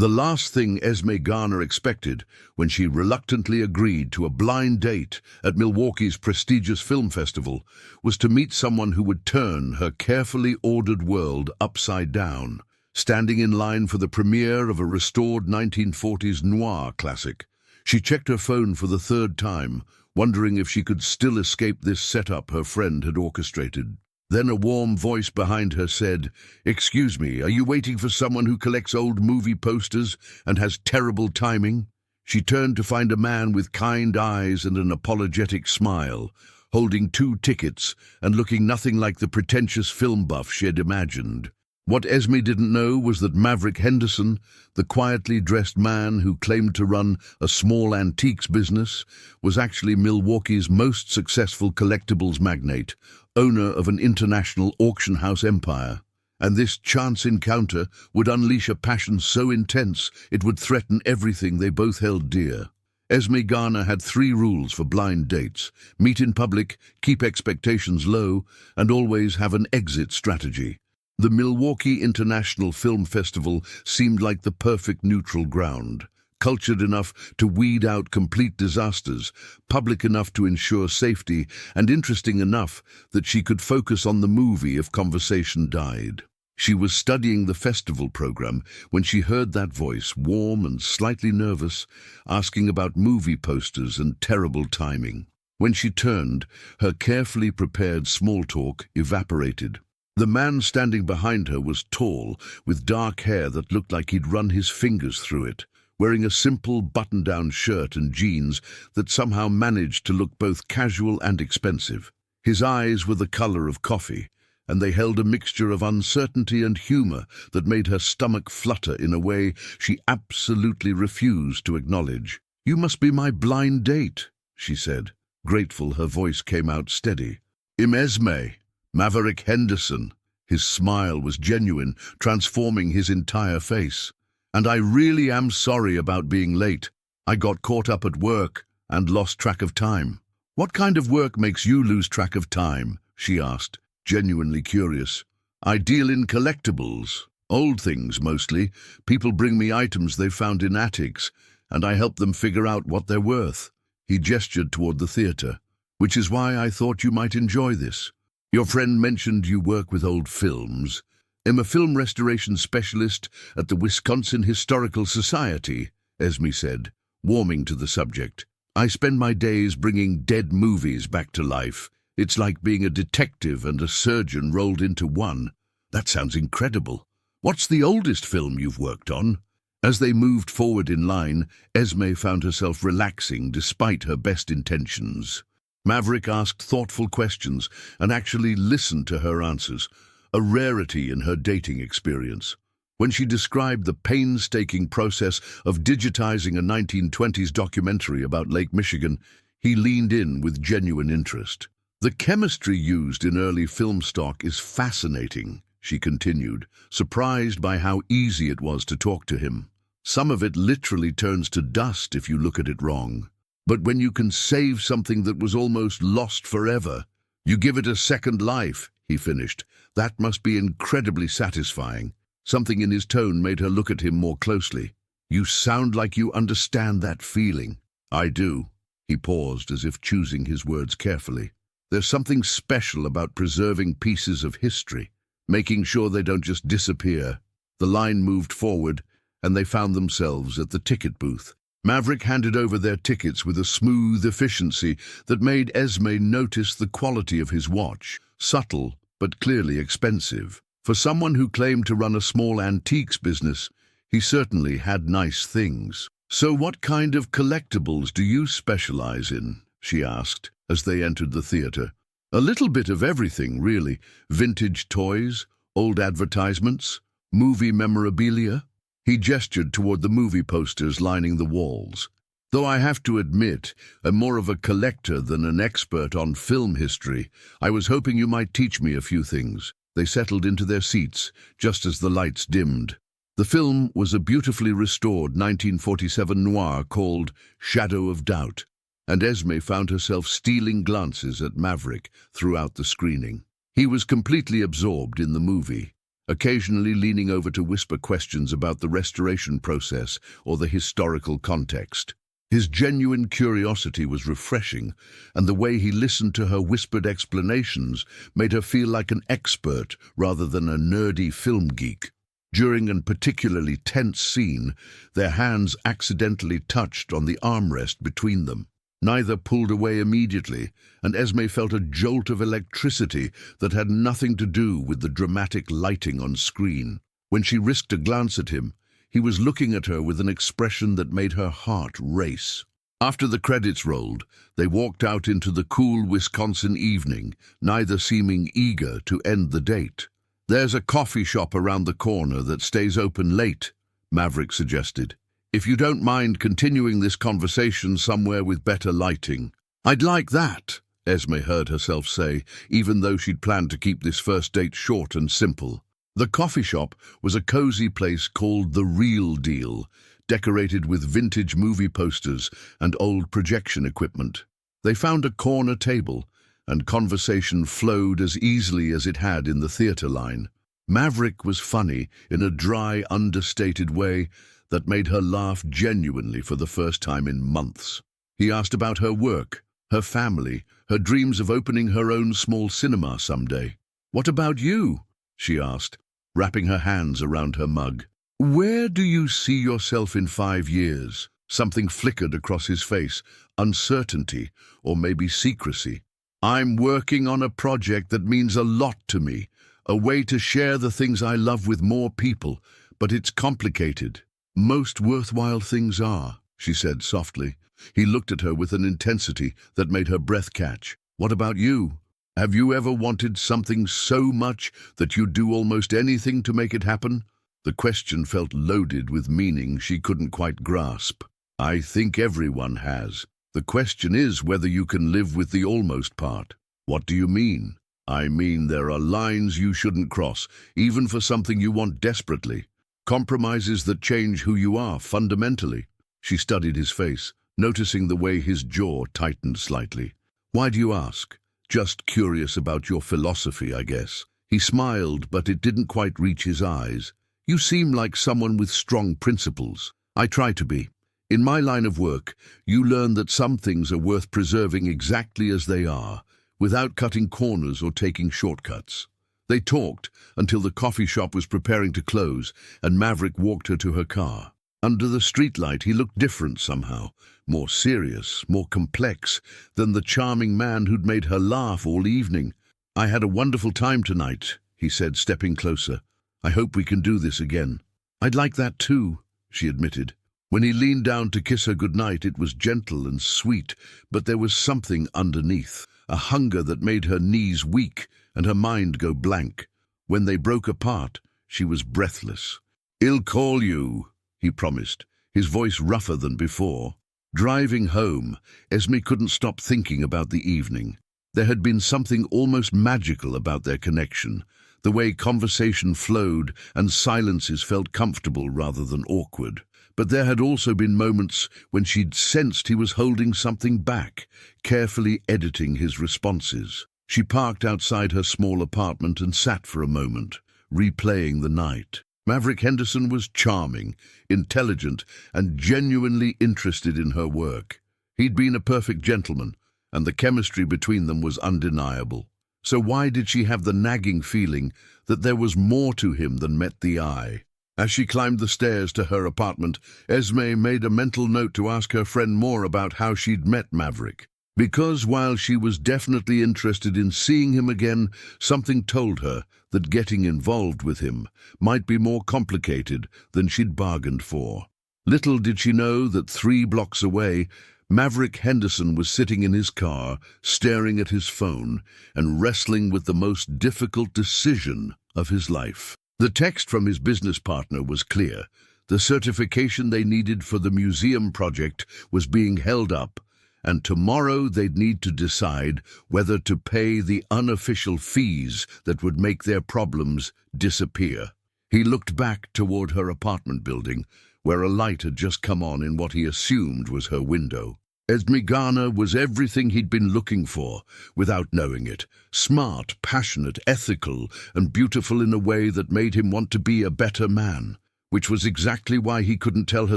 The last thing Esme Garner expected when she reluctantly agreed to a blind date at Milwaukee's prestigious film festival was to meet someone who would turn her carefully ordered world upside down. Standing in line for the premiere of a restored 1940s noir classic, she checked her phone for the third time, wondering if she could still escape this setup her friend had orchestrated. Then a warm voice behind her said, "Excuse me, are you waiting for someone who collects old movie posters and has terrible timing?" She turned to find a man with kind eyes and an apologetic smile, holding 2 tickets and looking nothing like the pretentious film buff she had imagined. What Esme didn't know was that Maverick Henderson, the quietly dressed man who claimed to run a small antiques business, was actually Milwaukee's most successful collectibles magnate, owner of an international auction house empire. And this chance encounter would unleash a passion so intense it would threaten everything they both held dear. Esme Garner had 3 rules for blind dates: meet in public, keep expectations low, and always have an exit strategy. The Milwaukee International Film Festival seemed like the perfect neutral ground, cultured enough to weed out complete disasters, public enough to ensure safety, and interesting enough that she could focus on the movie if conversation died. She was studying the festival program when she heard that voice, warm and slightly nervous, asking about movie posters and terrible timing. When she turned, her carefully prepared small talk evaporated. The man standing behind her was tall, with dark hair that looked like he'd run his fingers through it, wearing a simple button-down shirt and jeans that somehow managed to look both casual and expensive. His eyes were the color of coffee, and they held a mixture of uncertainty and humor that made her stomach flutter in a way she absolutely refused to acknowledge. "You must be my blind date," she said. Grateful, her voice came out steady. "I'm Esme, Maverick Henderson." His smile was genuine, transforming his entire face. "And I really am sorry about being late. I got caught up at work and lost track of time." "What kind of work makes you lose track of time?" she asked, genuinely curious. "I deal in collectibles, old things mostly. People bring me items they found in attics, and I help them figure out what they're worth." He gestured toward the theater. "Which is why I thought you might enjoy this. Your friend mentioned you work with old films." "I'm a film restoration specialist at the Wisconsin Historical Society," Esme said, warming to the subject. "I spend my days bringing dead movies back to life. It's like being a detective and a surgeon rolled into one." "That sounds incredible. What's the oldest film you've worked on?" As they moved forward in line, Esme found herself relaxing despite her best intentions. Maverick asked thoughtful questions and actually listened to her answers, a rarity in her dating experience. When she described the painstaking process of digitizing a 1920s documentary about Lake Michigan, he leaned in with genuine interest. "The chemistry used in early film stock is fascinating," she continued, surprised by how easy it was to talk to him. "Some of it literally turns to dust if you look at it wrong. But when you can save something that was almost lost forever, you give it a second life," he finished. "That must be incredibly satisfying." Something in his tone made her look at him more closely. "You sound like you understand that feeling." "I do." He paused as if choosing his words carefully. "There's something special about preserving pieces of history, making sure they don't just disappear." The line moved forward, and they found themselves at the ticket booth. Maverick handed over their tickets with a smooth efficiency that made Esme notice the quality of his watch, subtle but clearly expensive. For someone who claimed to run a small antiques business, he certainly had nice things. "So what kind of collectibles do you specialize in?" she asked as they entered the theater. "A little bit of everything, really. Vintage toys, old advertisements, movie memorabilia." He gestured toward the movie posters lining the walls. "Though I have to admit, I'm more of a collector than an expert on film history. I was hoping you might teach me a few things." They settled into their seats just as the lights dimmed. The film was a beautifully restored 1947 noir called Shadow of Doubt, and Esme found herself stealing glances at Maverick throughout the screening. He was completely absorbed in the movie, occasionally leaning over to whisper questions about the restoration process or the historical context. His genuine curiosity was refreshing, and the way he listened to her whispered explanations made her feel like an expert rather than a nerdy film geek. During a particularly tense scene, their hands accidentally touched on the armrest between them. Neither pulled away immediately, and Esme felt a jolt of electricity that had nothing to do with the dramatic lighting on screen. When she risked a glance at him, he was looking at her with an expression that made her heart race. After the credits rolled, they walked out into the cool Wisconsin evening, neither seeming eager to end the date. "There's a coffee shop around the corner that stays open late," Maverick suggested. "If you don't mind continuing this conversation somewhere with better lighting." "I'd like that," Esme heard herself say, even though she'd planned to keep this first date short and simple. The coffee shop was a cozy place called The Real Deal, decorated with vintage movie posters and old projection equipment. They found a corner table, and conversation flowed as easily as it had in the theater line. Maverick was funny in a dry, understated way that made her laugh genuinely for the first time in months. He asked about her work, her family, her dreams of opening her own small cinema someday. "What about you?" she asked, wrapping her hands around her mug. "Where do you see yourself in 5 years? Something flickered across his face, uncertainty, or maybe secrecy. "I'm working on a project that means a lot to me, a way to share the things I love with more people, but it's complicated." "Most worthwhile things are," she said softly. He looked at her with an intensity that made her breath catch. "What about you? Have you ever wanted something so much that you'd do almost anything to make it happen?" The question felt loaded with meaning she couldn't quite grasp. "I think everyone has. The question is whether you can live with the almost part." "What do you mean?" "I mean there are lines you shouldn't cross, even for something you want desperately. Compromises that change who you are fundamentally." She studied his face, noticing the way his jaw tightened slightly. "Why do you ask?" "Just curious about your philosophy, I guess." He smiled, but it didn't quite reach his eyes. "You seem like someone with strong principles." "I try to be. In my line of work, you learn that some things are worth preserving exactly as they are, without cutting corners or taking shortcuts." They talked until the coffee shop was preparing to close, and Maverick walked her to her car. Under the streetlight, he looked different somehow, more serious, more complex than the charming man who'd made her laugh all evening. "I had a wonderful time tonight," he said, stepping closer. "I hope we can do this again." "I'd like that too," she admitted. When he leaned down to kiss her goodnight, it was gentle and sweet, but there was something underneath, a hunger that made her knees weak and her mind go blank. When they broke apart, she was breathless. "I'll call you," he promised, his voice rougher than before. Driving home, Esme couldn't stop thinking about the evening. There had been something almost magical about their connection, the way conversation flowed and silences felt comfortable rather than awkward. But there had also been moments when she'd sensed he was holding something back, carefully editing his responses. She parked outside her small apartment and sat for a moment, replaying the night. Maverick Henderson was charming, intelligent, and genuinely interested in her work. He'd been a perfect gentleman, and the chemistry between them was undeniable. So why did she have the nagging feeling that there was more to him than met the eye? As she climbed the stairs to her apartment, Esme made a mental note to ask her friend more about how she'd met Maverick. Because while she was definitely interested in seeing him again, something told her that getting involved with him might be more complicated than she'd bargained for. Little did she know that 3 blocks away, Maverick Henderson was sitting in his car, staring at his phone and wrestling with the most difficult decision of his life. The text from his business partner was clear. The certification they needed for the museum project was being held up, and tomorrow they'd need to decide whether to pay the unofficial fees that would make their problems disappear. He looked back toward her apartment building, where a light had just come on in what he assumed was her window. Esme Garner was everything he'd been looking for, without knowing it. Smart, passionate, ethical, and beautiful in a way that made him want to be a better man, which was exactly why he couldn't tell her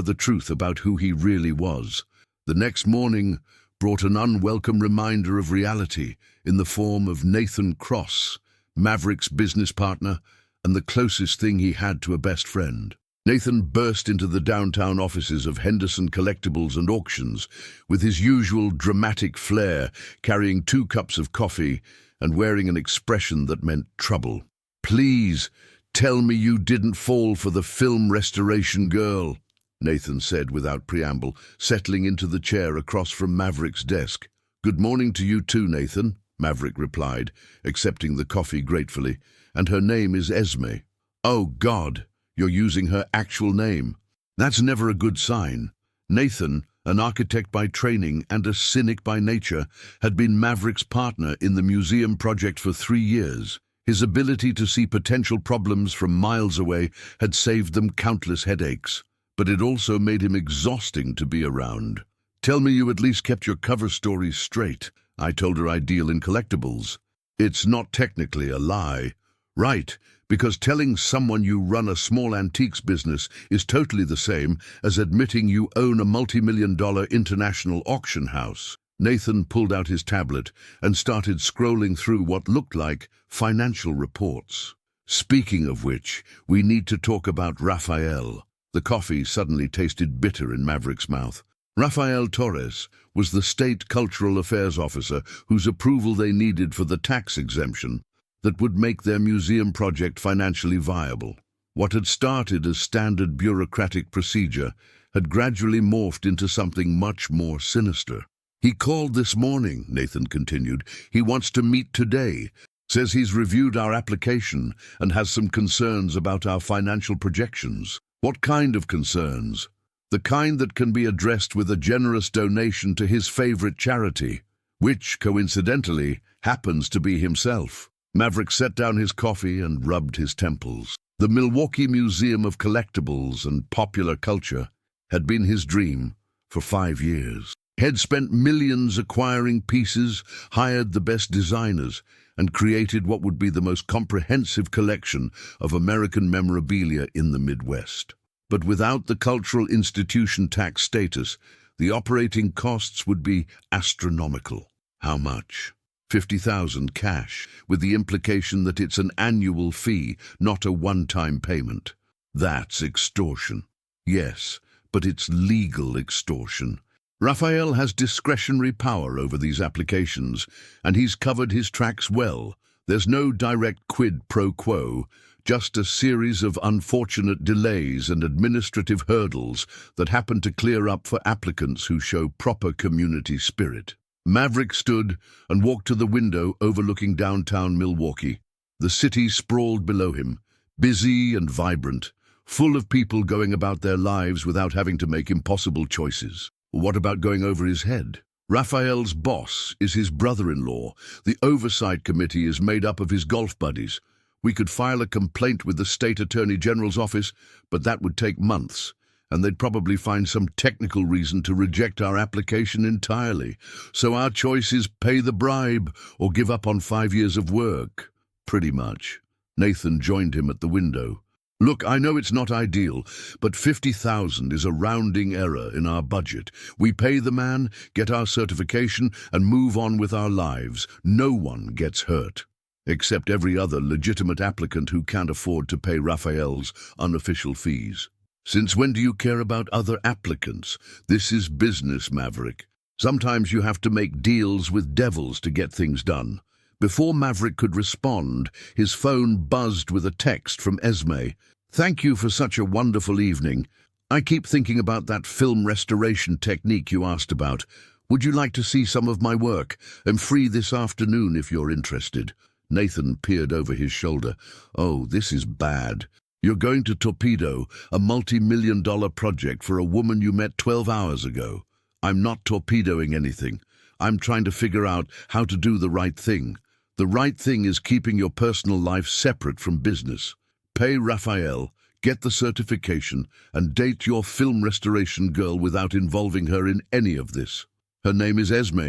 the truth about who he really was. The next morning brought an unwelcome reminder of reality in the form of Nathan Cross, Maverick's business partner and the closest thing he had to a best friend. Nathan burst into the downtown offices of Henderson Collectibles and Auctions with his usual dramatic flair, carrying 2 cups of coffee and wearing an expression that meant trouble. "Please, tell me you didn't fall for the film restoration girl," Nathan said without preamble, settling into the chair across from Maverick's desk. "Good morning to you too, Nathan," Maverick replied, accepting the coffee gratefully. "And her name is Esme." "Oh, God, you're using her actual name. That's never a good sign." Nathan, an architect by training and a cynic by nature, had been Maverick's partner in the museum project for 3 years. His ability to see potential problems from miles away had saved them countless headaches, but it also made him exhausting to be around. "Tell me you at least kept your cover stories straight. I told her I deal in collectibles." "It's not technically a lie." "Right, because telling someone you run a small antiques business is totally the same as admitting you own a multi-million-dollar international auction house." Nathan pulled out his tablet and started scrolling through what looked like financial reports. "Speaking of which, we need to talk about Rafael." The coffee suddenly tasted bitter in Maverick's mouth. Rafael Torres was the state cultural affairs officer whose approval they needed for the tax exemption that would make their museum project financially viable. What had started as standard bureaucratic procedure had gradually morphed into something much more sinister. "He called this morning," Nathan continued. "He wants to meet today. Says he's reviewed our application and has some concerns about our financial projections." "What kind of concerns?" "The kind that can be addressed with a generous donation to his favorite charity, which, coincidentally, happens to be himself." Maverick set down his coffee and rubbed his temples. The Milwaukee Museum of Collectibles and Popular Culture had been his dream for 5 years. He'd spent millions acquiring pieces, hired the best designers, and created what would be the most comprehensive collection of American memorabilia in the Midwest. But without the cultural institution tax status, the operating costs would be astronomical. How much? $50,000 cash, with the implication that it's an annual fee, not a one-time payment. That's extortion. Yes, but it's legal extortion. Rafael has discretionary power over these applications, and he's covered his tracks well. There's no direct quid pro quo, just a series of unfortunate delays and administrative hurdles that happen to clear up for applicants who show proper community spirit. Maverick stood and walked to the window overlooking downtown Milwaukee. The city sprawled below him, busy and vibrant, full of people going about their lives without having to make impossible choices. What about going over his head? Rafael's boss is his brother-in-law. The oversight committee is made up of his golf buddies. We could file a complaint with the state attorney general's office, but that would take months, and they'd probably find some technical reason to reject our application entirely. So our choice is pay the bribe or give up on 5 years of work. Pretty much. Nathan joined him at the window. "Look, I know it's not ideal, but 50,000 is a rounding error in our budget. We pay the man, get our certification, and move on with our lives. No one gets hurt. Except every other legitimate applicant who can't afford to pay Rafael's unofficial fees." "Since when do you care about other applicants? This is business, Maverick. Sometimes you have to make deals with devils to get things done." Before Maverick could respond, his phone buzzed with a text from Esme. "Thank you for such a wonderful evening. I keep thinking about that film restoration technique you asked about. Would you like to see some of my work? I'm free this afternoon if you're interested." Nathan peered over his shoulder. "Oh, this is bad. You're going to torpedo a multi-million-dollar project for a woman you met 12 hours ago. I'm not torpedoing anything. I'm trying to figure out how to do the right thing. The right thing is keeping your personal life separate from business. Pay Rafael, get the certification, and date your film restoration girl without involving her in any of this." Her name is Esme.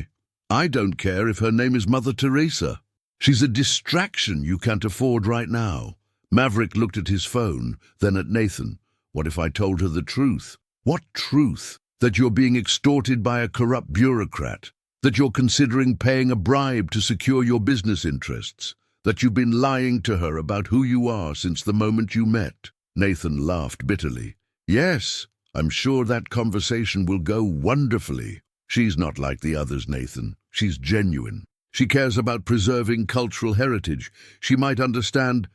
I don't care if her name is Mother Teresa. She's a distraction you can't afford right now. Maverick looked at his phone, then at Nathan. What if I told her the truth? What truth? That you're being extorted by a corrupt bureaucrat? That you're considering paying a bribe to secure your business interests? That you've been lying to her about who you are since the moment you met? Nathan laughed bitterly. Yes, I'm sure that conversation will go wonderfully. She's not like the others, Nathan. She's genuine. She cares about preserving cultural heritage. She might understand,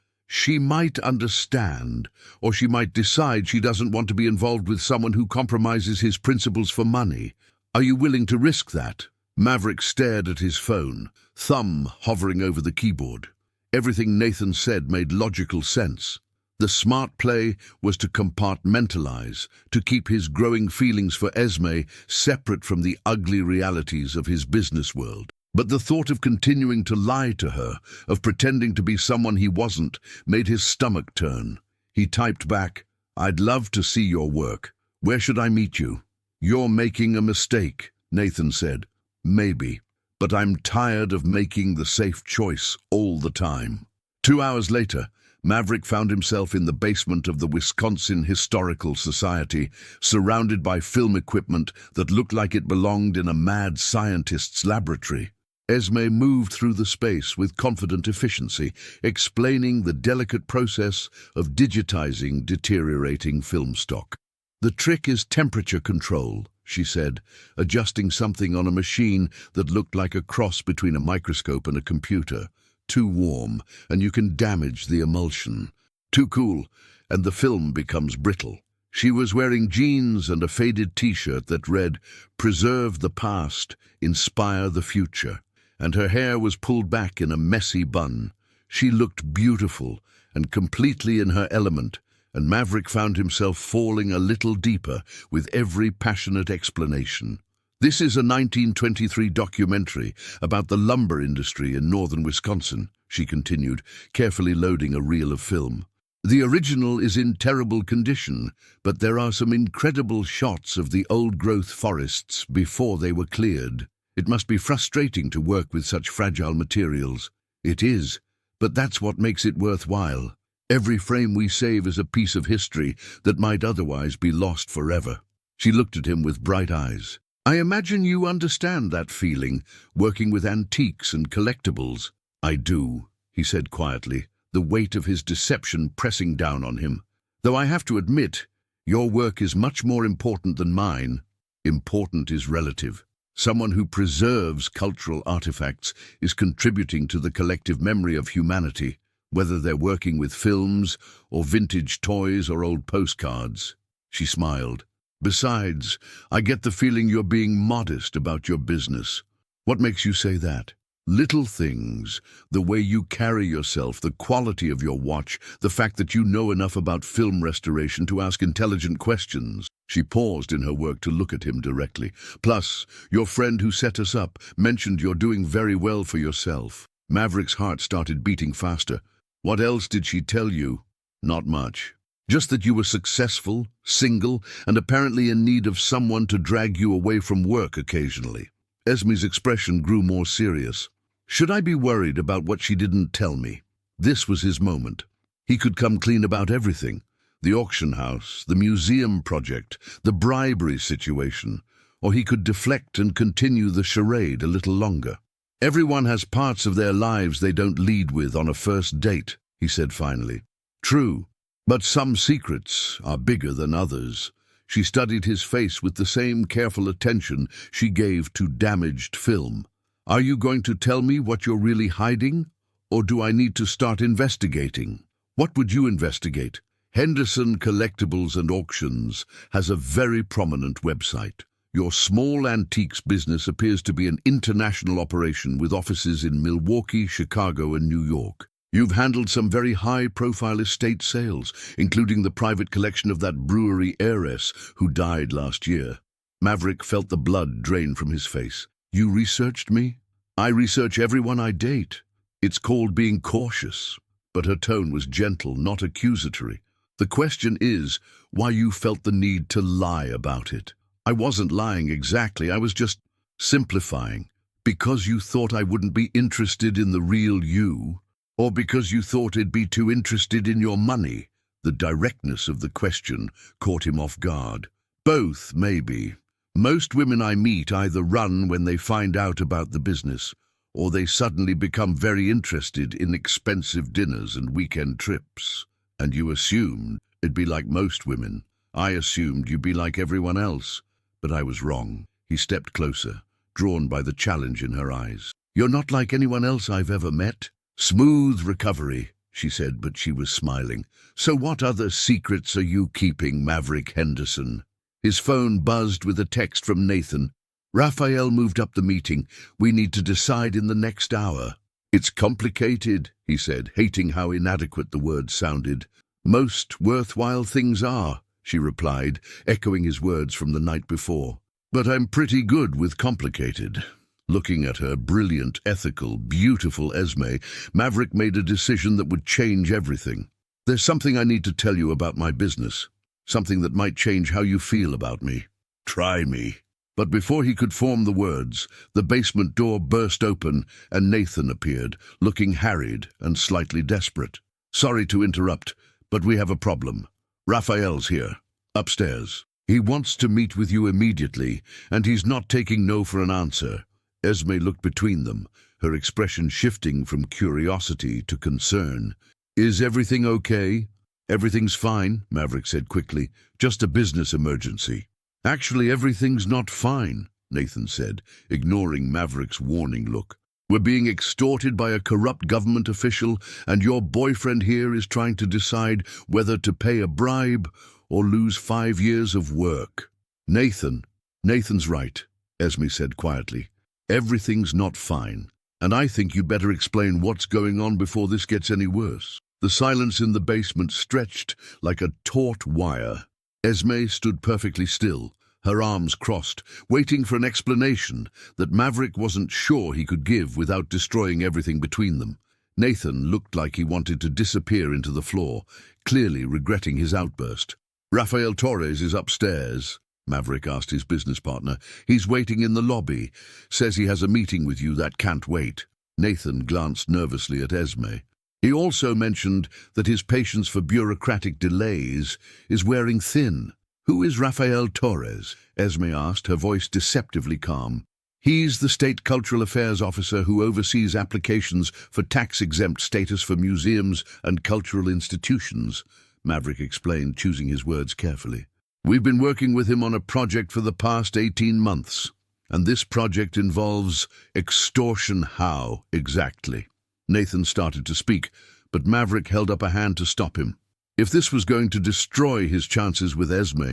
or she might decide she doesn't want to be involved with someone who compromises his principles for money. Are you willing to risk that? Maverick stared at his phone, thumb hovering over the keyboard. Everything Nathan said made logical sense. The smart play was to compartmentalize, to keep his growing feelings for Esme separate from the ugly realities of his business world. But the thought of continuing to lie to her, of pretending to be someone he wasn't, made his stomach turn. He typed back, "I'd love to see your work. Where should I meet you?" "You're making a mistake," Nathan said. "Maybe, but I'm tired of making the safe choice all the time." 2 hours later, Maverick found himself in the basement of the Wisconsin Historical Society, surrounded by film equipment that looked like it belonged in a mad scientist's laboratory. Esme moved through the space with confident efficiency, explaining the delicate process of digitizing deteriorating film stock. "The trick is temperature control," she said, adjusting something on a machine that looked like a cross between a microscope and a computer. Too warm, and you can damage the emulsion. Too cool, and the film becomes brittle. She was wearing jeans and a faded t-shirt that read, "Preserve the past, inspire the future," and her hair was pulled back in a messy bun. She looked beautiful and completely in her element, and Maverick found himself falling a little deeper with every passionate explanation. "This is a 1923 documentary about the lumber industry in northern Wisconsin," she continued, carefully loading a reel of film. "The original is in terrible condition, but there are some incredible shots of the old-growth forests before they were cleared. It must be frustrating to work with such fragile materials." "It is, but that's what makes it worthwhile. Every frame we save is a piece of history that might otherwise be lost forever." She looked at him with bright eyes. "I imagine you understand that feeling, working with antiques and collectibles." "I do," he said quietly, the weight of his deception pressing down on him. "Though I have to admit, your work is much more important than mine." Important is relative. Someone who preserves cultural artifacts is contributing to the collective memory of humanity, whether they're working with films or vintage toys or old postcards. She smiled. "Besides, I get the feeling you're being modest about your business." "What makes you say that?" "Little things, the way you carry yourself, the quality of your watch, the fact that you know enough about film restoration to ask intelligent questions." She paused in her work to look at him directly. "Plus, your friend who set us up mentioned you're doing very well for yourself." Maverick's heart started beating faster. "What else did she tell you?" "Not much. Just that you were successful, single, and apparently in need of someone to drag you away from work occasionally." Esme's expression grew more serious. Should I be worried about what she didn't tell me? This was his moment. He could come clean about everything. The auction house, the museum project, the bribery situation. Or he could deflect and continue the charade a little longer. "Everyone has parts of their lives they don't lead with on a first date," he said finally. "True. But some secrets are bigger than others." She studied his face with the same careful attention she gave to damaged film. "Are you going to tell me what you're really hiding? Or do I need to start investigating?" "What would you investigate?" "Henderson Collectibles and Auctions has a very prominent website. Your small antiques business appears to be an international operation with offices in Milwaukee, Chicago, and New York. You've handled some very high-profile estate sales, including the private collection of that brewery heiress who died last year." Maverick felt the blood drain from his face. "You researched me?" "I research everyone I date. It's called being cautious." But her tone was gentle, not accusatory. "The question is why you felt the need to lie about it." "I wasn't lying exactly. I was just..." Simplifying. Because you thought I wouldn't be interested in the real you, or because you thought I'd be too interested in your money? The directness of the question caught him off guard. Both, maybe. Most women I meet either run when they find out about the business, or they suddenly become very interested in expensive dinners and weekend trips. And you assumed it'd be like most women. I assumed you'd be like everyone else, but I was wrong. He stepped closer, drawn by the challenge in her eyes. You're not like anyone else I've ever met. Smooth recovery, she said, but she was smiling. So what other secrets are you keeping, Maverick Henderson? His phone buzzed with a text from Nathan. Raphael moved up the meeting. We need to decide in the next hour. It's complicated, he said, hating how inadequate the word sounded. Most worthwhile things are, she replied, echoing his words from the night before. But I'm pretty good with complicated. Looking at her brilliant, ethical, beautiful Esme, Maverick made a decision that would change everything. There's something I need to tell you about my business. Something that might change how you feel about me. Try me. But before he could form the words, the basement door burst open and Nathan appeared, looking harried and slightly desperate. Sorry to interrupt, but we have a problem. Raphael's here, upstairs. He wants to meet with you immediately, and he's not taking no for an answer. Esme looked between them, her expression shifting from curiosity to concern. Is everything okay? Everything's fine, Maverick said quickly. Just a business emergency. Actually, everything's not fine, Nathan said, ignoring Maverick's warning look. We're being extorted by a corrupt government official, and your boyfriend here is trying to decide whether to pay a bribe or lose 5 years of work. Nathan's right, Esme said quietly. Everything's not fine, and I think you better explain what's going on before this gets any worse. The silence in the basement stretched like a taut wire. Esme stood perfectly still, her arms crossed, waiting for an explanation that Maverick wasn't sure he could give without destroying everything between them. Nathan looked like he wanted to disappear into the floor, clearly regretting his outburst. Rafael Torres is upstairs, Maverick asked his business partner. He's waiting in the lobby. Says he has a meeting with you that can't wait. Nathan glanced nervously at Esme. He also mentioned that his patience for bureaucratic delays is wearing thin. Who is Rafael Torres? Esme asked, her voice deceptively calm. He's the State Cultural Affairs Officer who oversees applications for tax-exempt status for museums and cultural institutions, Maverick explained, choosing his words carefully. We've been working with him on a project for the past 18 months, and this project involves extortion. How exactly? Nathan started to speak, but Maverick held up a hand to stop him. If this was going to destroy his chances with Esme,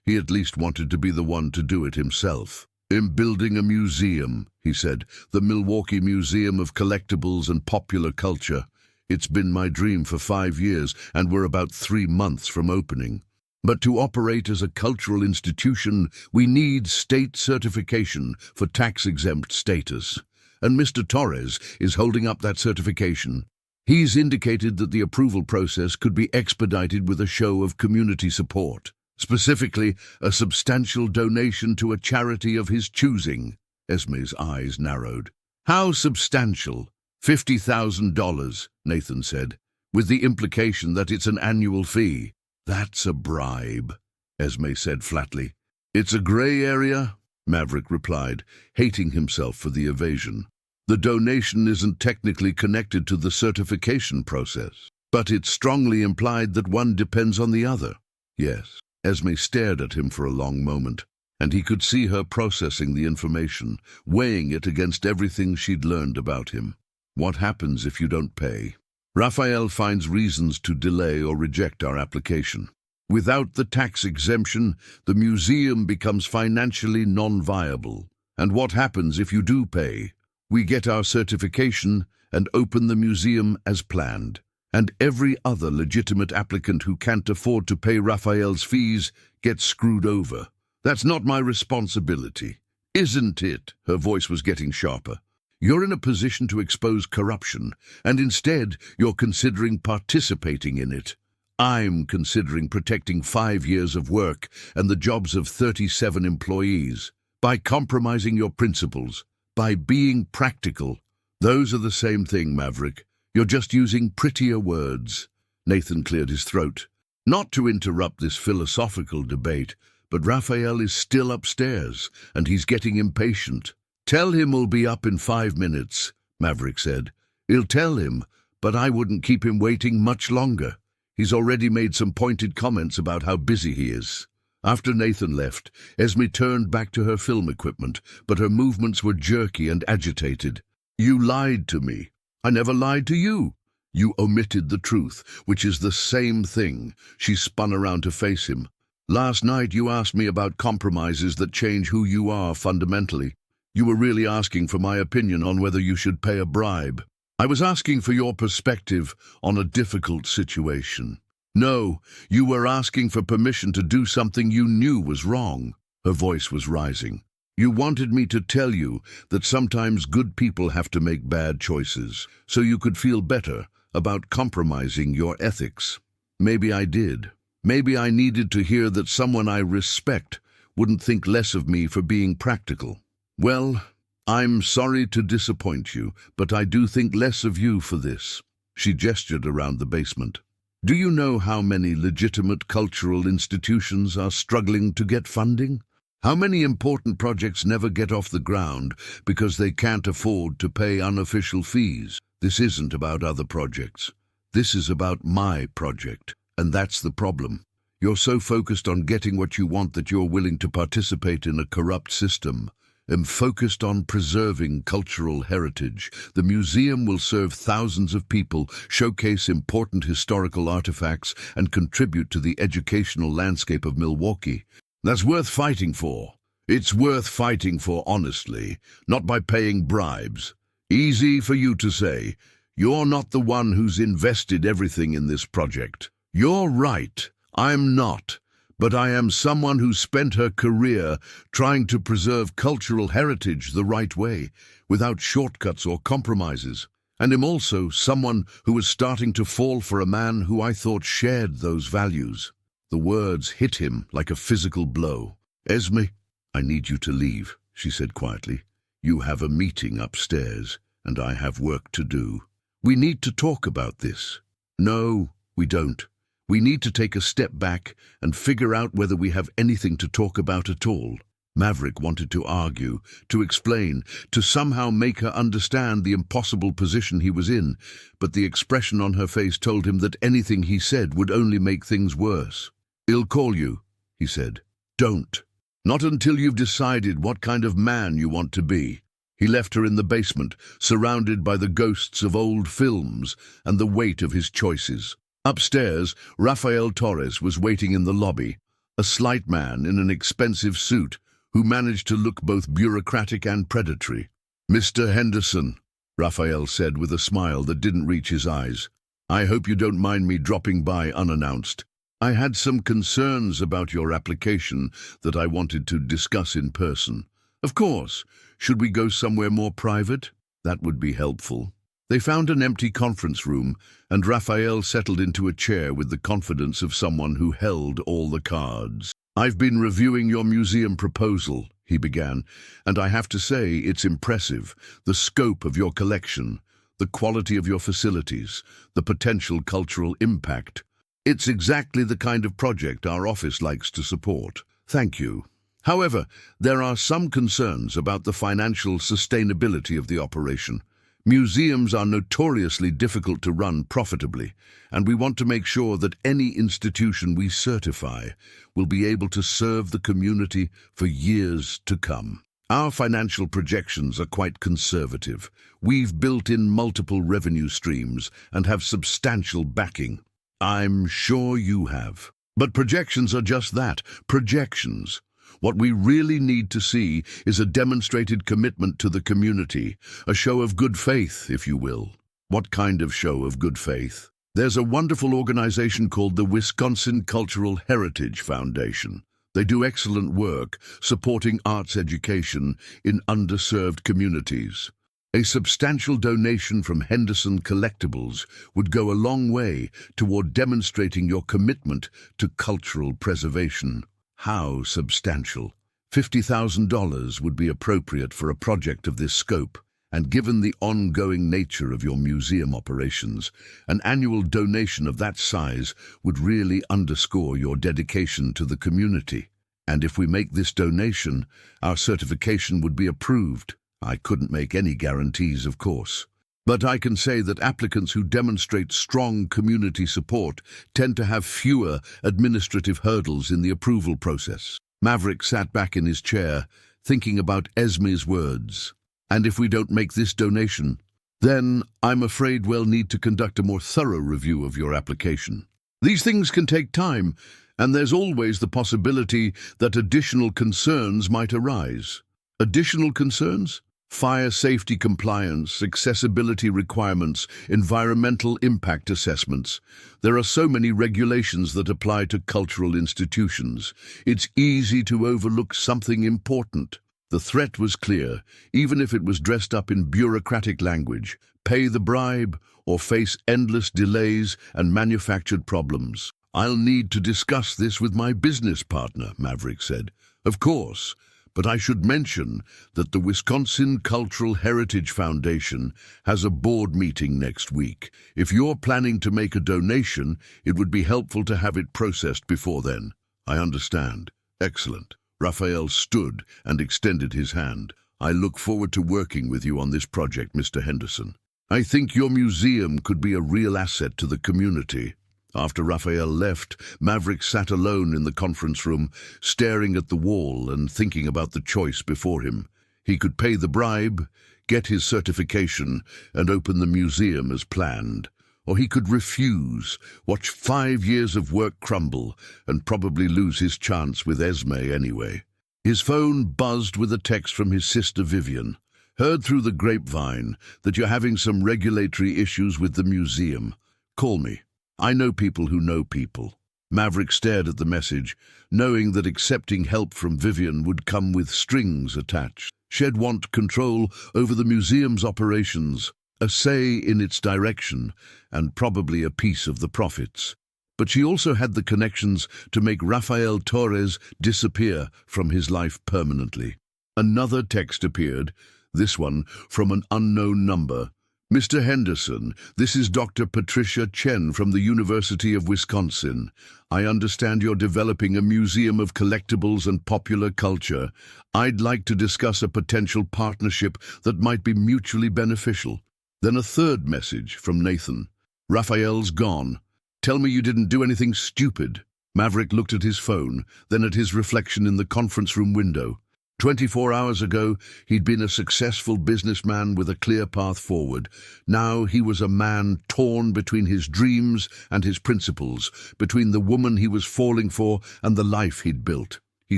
he at least wanted to be the one to do it himself. I'm building a museum, he said, the Milwaukee Museum of Collectibles and Popular Culture. It's been my dream for 5 years, and we're about 3 months from opening. But to operate as a cultural institution, we need state certification for tax-exempt status. And Mr. Torres is holding up that certification. He's indicated that the approval process could be expedited with a show of community support, specifically a substantial donation to a charity of his choosing. Esme's eyes narrowed. How substantial? $50,000, Nathan said, with the implication that it's an annual fee. That's a bribe, Esme said flatly. It's a gray area, Maverick replied, hating himself for the evasion. The donation isn't technically connected to the certification process, but it's strongly implied that one depends on the other. Yes, Esme stared at him for a long moment, and he could see her processing the information, weighing it against everything she'd learned about him. What happens if you don't pay? Raphael finds reasons to delay or reject our application. Without the tax exemption, the museum becomes financially non-viable. And what happens if you do pay? We get our certification and open the museum as planned. And every other legitimate applicant who can't afford to pay Raphael's fees gets screwed over. That's not my responsibility, isn't it? Her voice was getting sharper. You're in a position to expose corruption, and instead you're considering participating in it. I'm considering protecting 5 years of work and the jobs of 37 employees. by compromising your principles, by being practical. Those are the same thing, Maverick. You're just using prettier words. Nathan cleared his throat. Not to interrupt this philosophical debate, but Raphael is still upstairs, and he's getting impatient. Tell him we'll be up in 5 minutes, Maverick said. He'll tell him, but I wouldn't keep him waiting much longer. He's already made some pointed comments about how busy he is. After Nathan left, Esme turned back to her film equipment, but her movements were jerky and agitated. You lied to me. I never lied to you. You omitted the truth, which is the same thing. She spun around to face him. Last night you asked me about compromises that change who you are fundamentally. You were really asking for my opinion on whether you should pay a bribe. I was asking for your perspective on a difficult situation. No, you were asking for permission to do something you knew was wrong. Her voice was rising. You wanted me to tell you that sometimes good people have to make bad choices, so you could feel better about compromising your ethics. Maybe I did. Maybe I needed to hear that someone I respect wouldn't think less of me for being practical. Well, I'm sorry to disappoint you, but I do think less of you for this. She gestured around the basement. Do you know how many legitimate cultural institutions are struggling to get funding? How many important projects never get off the ground because they can't afford to pay unofficial fees? This isn't about other projects. This is about my project, and that's the problem. You're so focused on getting what you want that you're willing to participate in a corrupt system. And focused on preserving cultural heritage. The museum will serve thousands of people, showcase important historical artifacts, and contribute to the educational landscape of Milwaukee. That's worth fighting for. It's worth fighting for honestly, not by paying bribes. Easy for you to say. You're not the one who's invested everything in this project. You're right, I'm not. But I am someone who spent her career trying to preserve cultural heritage the right way, without shortcuts or compromises. And am also someone who was starting to fall for a man who I thought shared those values. The words hit him like a physical blow. Esme, I need you to leave, she said quietly. You have a meeting upstairs, and I have work to do. We need to talk about this. No, we don't. We need to take a step back and figure out whether we have anything to talk about at all. Maverick wanted to argue, to explain, to somehow make her understand the impossible position he was in, but the expression on her face told him that anything he said would only make things worse. I'll call you, he said. Don't. Not until you've decided what kind of man you want to be. He left her in the basement, surrounded by the ghosts of old films and the weight of his choices. Upstairs, Rafael Torres was waiting in the lobby, a slight man in an expensive suit who managed to look both bureaucratic and predatory. Mr. Henderson, Rafael said with a smile that didn't reach his eyes. I hope you don't mind me dropping by unannounced. I had some concerns about your application that I wanted to discuss in person. Of course, should we go somewhere more private? That would be helpful. They found an empty conference room, and Raphael settled into a chair with the confidence of someone who held all the cards. I've been reviewing your museum proposal, he began, and I have to say it's impressive. The scope of your collection, the quality of your facilities, the potential cultural impact. It's exactly the kind of project our office likes to support. Thank you. However, there are some concerns about the financial sustainability of the operation. Museums are notoriously difficult to run profitably, and we want to make sure that any institution we certify will be able to serve the community for years to come. Our financial projections are quite conservative. We've built in multiple revenue streams and have substantial backing. I'm sure you have. But projections are just that, projections. What we really need to see is a demonstrated commitment to the community, a show of good faith, if you will. What kind of show of good faith? There's a wonderful organization called the Wisconsin Cultural Heritage Foundation. They do excellent work supporting arts education in underserved communities. A substantial donation from Henderson Collectibles would go a long way toward demonstrating your commitment to cultural preservation. How substantial? $50,000 would be appropriate for a project of this scope, and given the ongoing nature of your museum operations, an annual donation of that size would really underscore your dedication to the community. And if we make this donation, our certification would be approved. I couldn't make any guarantees, of course. But I can say that applicants who demonstrate strong community support tend to have fewer administrative hurdles in the approval process. Maverick sat back in his chair, thinking about Esme's words. And if we don't make this donation, then I'm afraid we'll need to conduct a more thorough review of your application. These things can take time, and there's always the possibility that additional concerns might arise. Additional concerns? Fire safety compliance, accessibility requirements, environmental impact assessments. There are so many regulations that apply to cultural institutions. It's easy to overlook something important. The threat was clear, even if it was dressed up in bureaucratic language. Pay the bribe or face endless delays and manufactured problems. I'll need to discuss this with my business partner, Maverick said. Of course. But I should mention that the Wisconsin Cultural Heritage Foundation has a board meeting next week. If you're planning to make a donation, it would be helpful to have it processed before then. I understand. Excellent. Raphael stood and extended his hand. I look forward to working with you on this project, Mr. Henderson. I think your museum could be a real asset to the community. After Raphael left, Maverick sat alone in the conference room, staring at the wall and thinking about the choice before him. He could pay the bribe, get his certification, and open the museum as planned. Or he could refuse, watch 5 years of work crumble, and probably lose his chance with Esme anyway. His phone buzzed with a text from his sister Vivian. Heard through the grapevine that you're having some regulatory issues with the museum. Call me. I know people who know people. Maverick stared at the message, knowing that accepting help from Vivian would come with strings attached. She'd want control over the museum's operations, a say in its direction, and probably a piece of the profits. But she also had the connections to make Rafael Torres disappear from his life permanently. Another text appeared, this one from an unknown number. Mr. Henderson, this is Dr. Patricia Chen from the University of Wisconsin. I understand you're developing a museum of collectibles and popular culture. I'd like to discuss a potential partnership that might be mutually beneficial. Then a third message from Nathan. Raphael's gone. Tell me you didn't do anything stupid. Maverick looked at his phone, then at his reflection in the conference room window. 24 hours ago, he'd been a successful businessman with a clear path forward. Now he was a man torn between his dreams and his principles, between the woman he was falling for and the life he'd built. He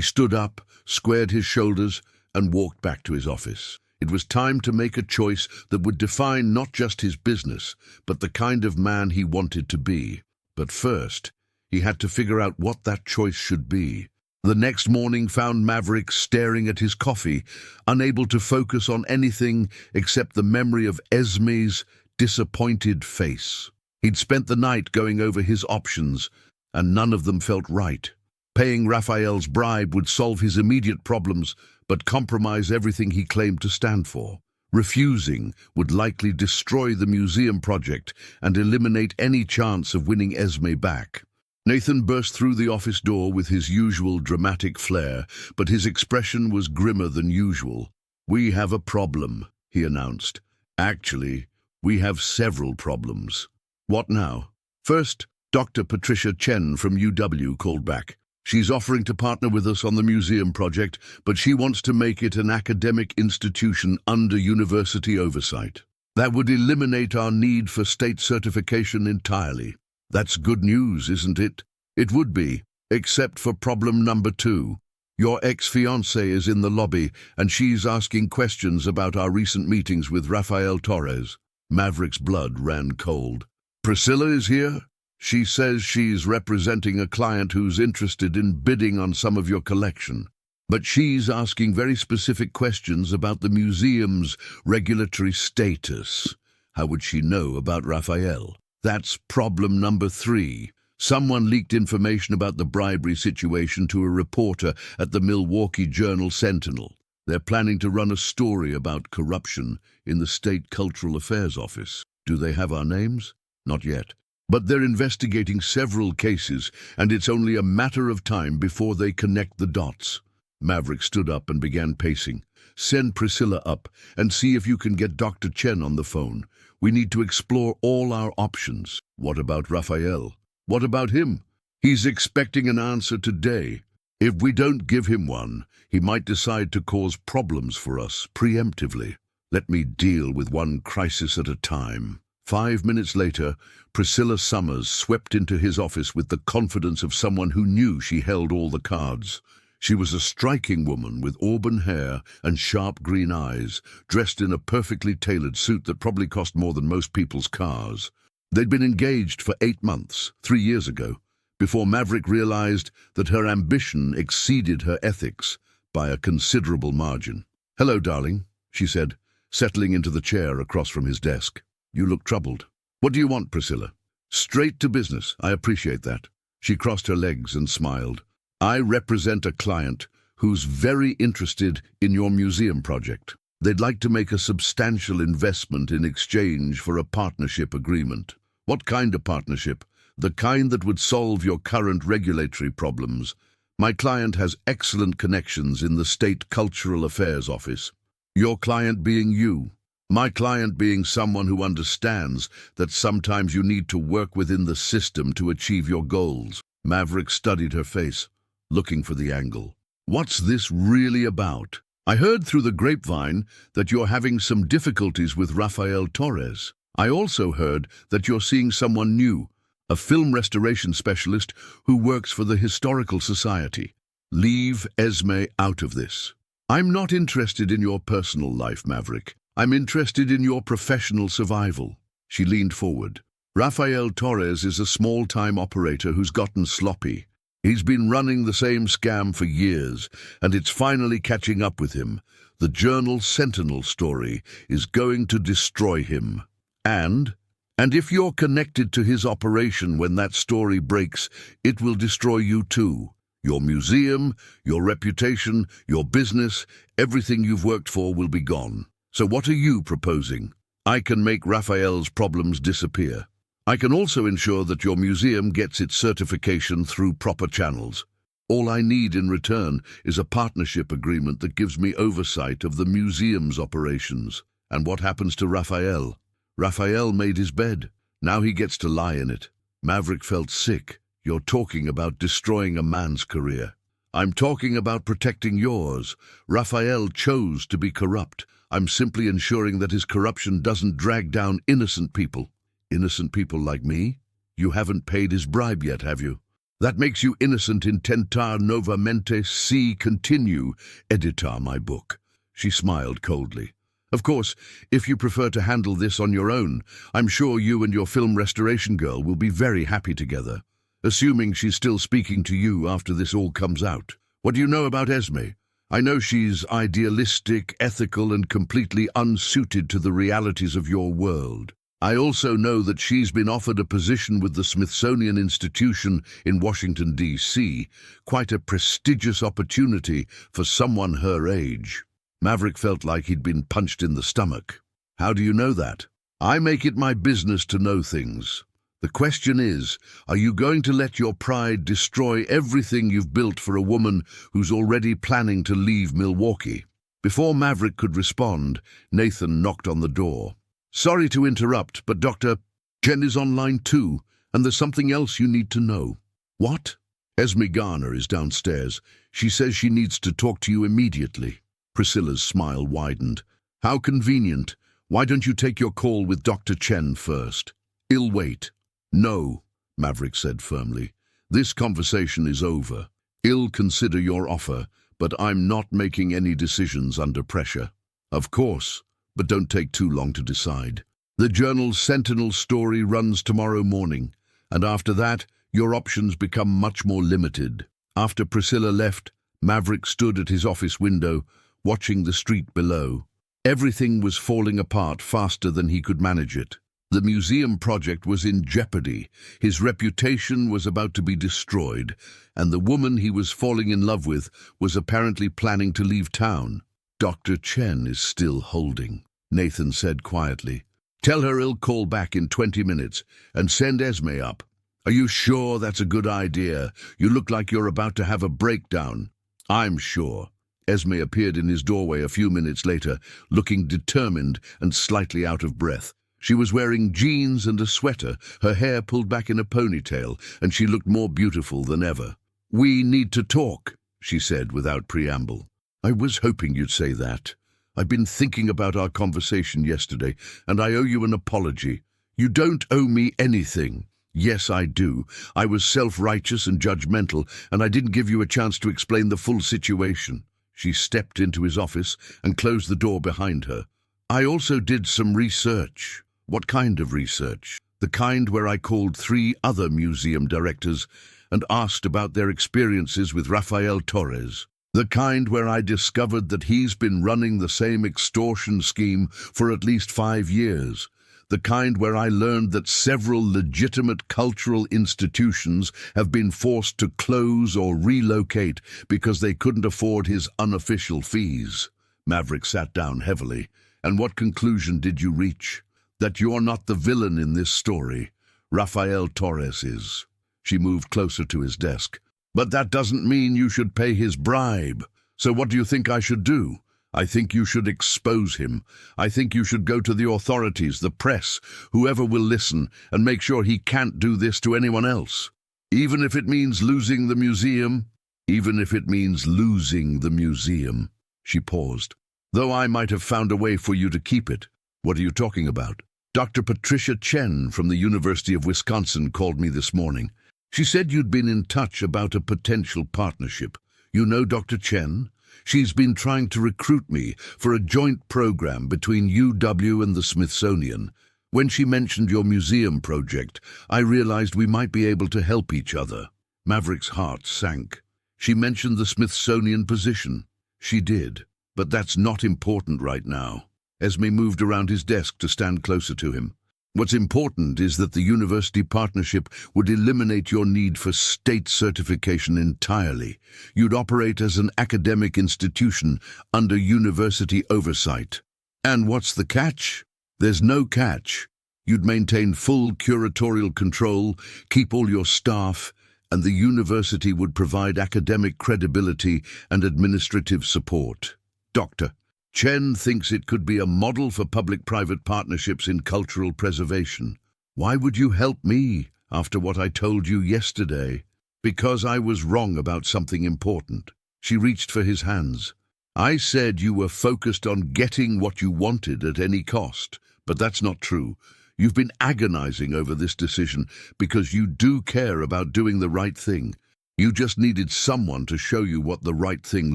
stood up, squared his shoulders, and walked back to his office. It was time to make a choice that would define not just his business, but the kind of man he wanted to be. But first, he had to figure out what that choice should be. The next morning found Maverick staring at his coffee, unable to focus on anything except the memory of Esme's disappointed face. He'd spent the night going over his options, and none of them felt right. Paying Raphael's bribe would solve his immediate problems, but compromise everything he claimed to stand for. Refusing would likely destroy the museum project and eliminate any chance of winning Esme back. Nathan burst through the office door with his usual dramatic flair, but his expression was grimmer than usual. "We have a problem," he announced. "Actually, we have several problems." "What now?" "First, Dr. Patricia Chen from UW called back. She's offering to partner with us on the museum project, but she wants to make it an academic institution under university oversight. That would eliminate our need for state certification entirely. That's good news, isn't it?" "It would be, except for problem number 2. Your ex-fiancée is in the lobby, and she's asking questions about our recent meetings with Rafael Torres." Maverick's blood ran cold. "Priscilla is here? She says she's representing a client who's interested in bidding on some of your collection. But she's asking very specific questions about the museum's regulatory status. How would she know about Rafael? That's problem number 3. Someone leaked information about the bribery situation to a reporter at the Milwaukee Journal-Sentinel. They're planning to run a story about corruption in the State Cultural Affairs Office. Do they have our names? Not yet. But they're investigating several cases, and it's only a matter of time before they connect the dots. Maverick stood up and began pacing. Send Priscilla up and see if you can get Dr. Chen on the phone. We need to explore all our options. What about Raphael? What about him? He's expecting an answer today. If we don't give him one, he might decide to cause problems for us preemptively. Let me deal with one crisis at a time. 5 minutes later, Priscilla Summers swept into his office with the confidence of someone who knew she held all the cards. She was a striking woman with auburn hair and sharp green eyes, dressed in a perfectly tailored suit that probably cost more than most people's cars. They'd been engaged for 8 months, 3 years ago, before Maverick realized that her ambition exceeded her ethics by a considerable margin. "Hello, darling," she said, settling into the chair across from his desk. "You look troubled. What do you want, Priscilla?" "Straight to business. I appreciate that." She crossed her legs and smiled. "I represent a client who's very interested in your museum project. They'd like to make a substantial investment in exchange for a partnership agreement." "What kind of partnership?" "The kind that would solve your current regulatory problems. My client has excellent connections in the State Cultural Affairs Office." "Your client being you?" "My client being someone who understands that sometimes you need to work within the system to achieve your goals." Maverick studied her face, looking for the angle. "What's this really about? I heard through the grapevine that you're having some difficulties with Rafael Torres. I also heard that you're seeing someone new, a film restoration specialist who works for the Historical Society. Leave Esme out of this. I'm not interested in your personal life, Maverick. I'm interested in your professional survival." She leaned forward. "Rafael Torres is a small-time operator who's gotten sloppy. He's been running the same scam for years, and it's finally catching up with him. The Journal-Sentinel story is going to destroy him. And if you're connected to his operation when that story breaks, it will destroy you too. Your museum, your reputation, your business, everything you've worked for will be gone. So what are you proposing?" "I can make Raphael's problems disappear. I can also ensure that your museum gets its certification through proper channels. All I need in return is a partnership agreement that gives me oversight of the museum's operations." "And what happens to Raphael?" "Raphael made his bed. Now he gets to lie in it." Maverick felt sick. "You're talking about destroying a man's career." "I'm talking about protecting yours. Raphael chose to be corrupt. I'm simply ensuring that his corruption doesn't drag down innocent people." "Innocent people like me? You haven't paid his bribe yet, have you? That makes you innocent in tentar novamente si continue, editar my book." She smiled coldly. "Of course, if you prefer to handle this on your own, I'm sure you and your film restoration girl will be very happy together. Assuming she's still speaking to you after this all comes out. What do you know about Esme? I know she's idealistic, ethical, and completely unsuited to the realities of your world. I also know that she's been offered a position with the Smithsonian Institution in Washington, D.C., quite a prestigious opportunity for someone her age." Maverick felt like he'd been punched in the stomach. "How do you know that?" "I make it my business to know things. The question is, are you going to let your pride destroy everything you've built for a woman who's already planning to leave Milwaukee?" Before Maverick could respond, Nathan knocked on the door. "Sorry to interrupt, but Dr. Chen is online too, and there's something else you need to know." "What?" "Esme Garner is downstairs. She says she needs to talk to you immediately." Priscilla's smile widened. "How convenient. Why don't you take your call with Dr. Chen first?" "I'll wait." "No," Maverick said firmly. "This conversation is over. I'll consider your offer, but I'm not making any decisions under pressure." "Of course, but don't take too long to decide. The Journal-Sentinel story runs tomorrow morning, and after that, your options become much more limited." After Priscilla left, Maverick stood at his office window, watching the street below. Everything was falling apart faster than he could manage it. The museum project was in jeopardy, his reputation was about to be destroyed, and the woman he was falling in love with was apparently planning to leave town. Dr. Chen is still holding, Nathan said quietly. Tell her he'll call back in 20 minutes and send Esme up. Are you sure that's a good idea? You look like you're about to have a breakdown. I'm sure. Esme appeared in his doorway a few minutes later, looking determined and slightly out of breath. She was wearing jeans and a sweater, her hair pulled back in a ponytail, and she looked more beautiful than ever. We need to talk, she said without preamble. I was hoping you'd say that. I've been thinking about our conversation yesterday, and I owe you an apology. You don't owe me anything. Yes, I do. I was self-righteous and judgmental, and I didn't give you a chance to explain the full situation. She stepped into his office and closed the door behind her. I also did some research. What kind of research? The kind where I called 3 other museum directors and asked about their experiences with Rafael Torres. The kind where I discovered that he's been running the same extortion scheme for at least 5 years. The kind where I learned that several legitimate cultural institutions have been forced to close or relocate because they couldn't afford his unofficial fees. Maverick sat down heavily. And what conclusion did you reach? That you're not the villain in this story. Rafael Torres is. She moved closer to his desk. But that doesn't mean you should pay his bribe. So what do you think I should do? I think you should expose him. I think you should go to the authorities, the press, whoever will listen, and make sure he can't do this to anyone else. Even if it means losing the museum. Even if it means losing the museum. She paused. Though I might have found a way for you to keep it. What are you talking about? Dr. Patricia Chen from the University of Wisconsin called me this morning. She said you'd been in touch about a potential partnership. You know Dr. Chen? She's been trying to recruit me for a joint program between UW and the Smithsonian. When she mentioned your museum project, I realized we might be able to help each other. Maverick's heart sank. She mentioned the Smithsonian position. She did, but that's not important right now. Esme moved around his desk to stand closer to him. What's important is that the university partnership would eliminate your need for state certification entirely. You'd operate as an academic institution under university oversight. And what's the catch? There's no catch. You'd maintain full curatorial control, keep all your staff, and the university would provide academic credibility and administrative support. Dr. Chen thinks it could be a model for public-private partnerships in cultural preservation. Why would you help me after what I told you yesterday? Because I was wrong about something important. She reached for his hands. I said you were focused on getting what you wanted at any cost, but that's not true. You've been agonizing over this decision because you do care about doing the right thing. You just needed someone to show you what the right thing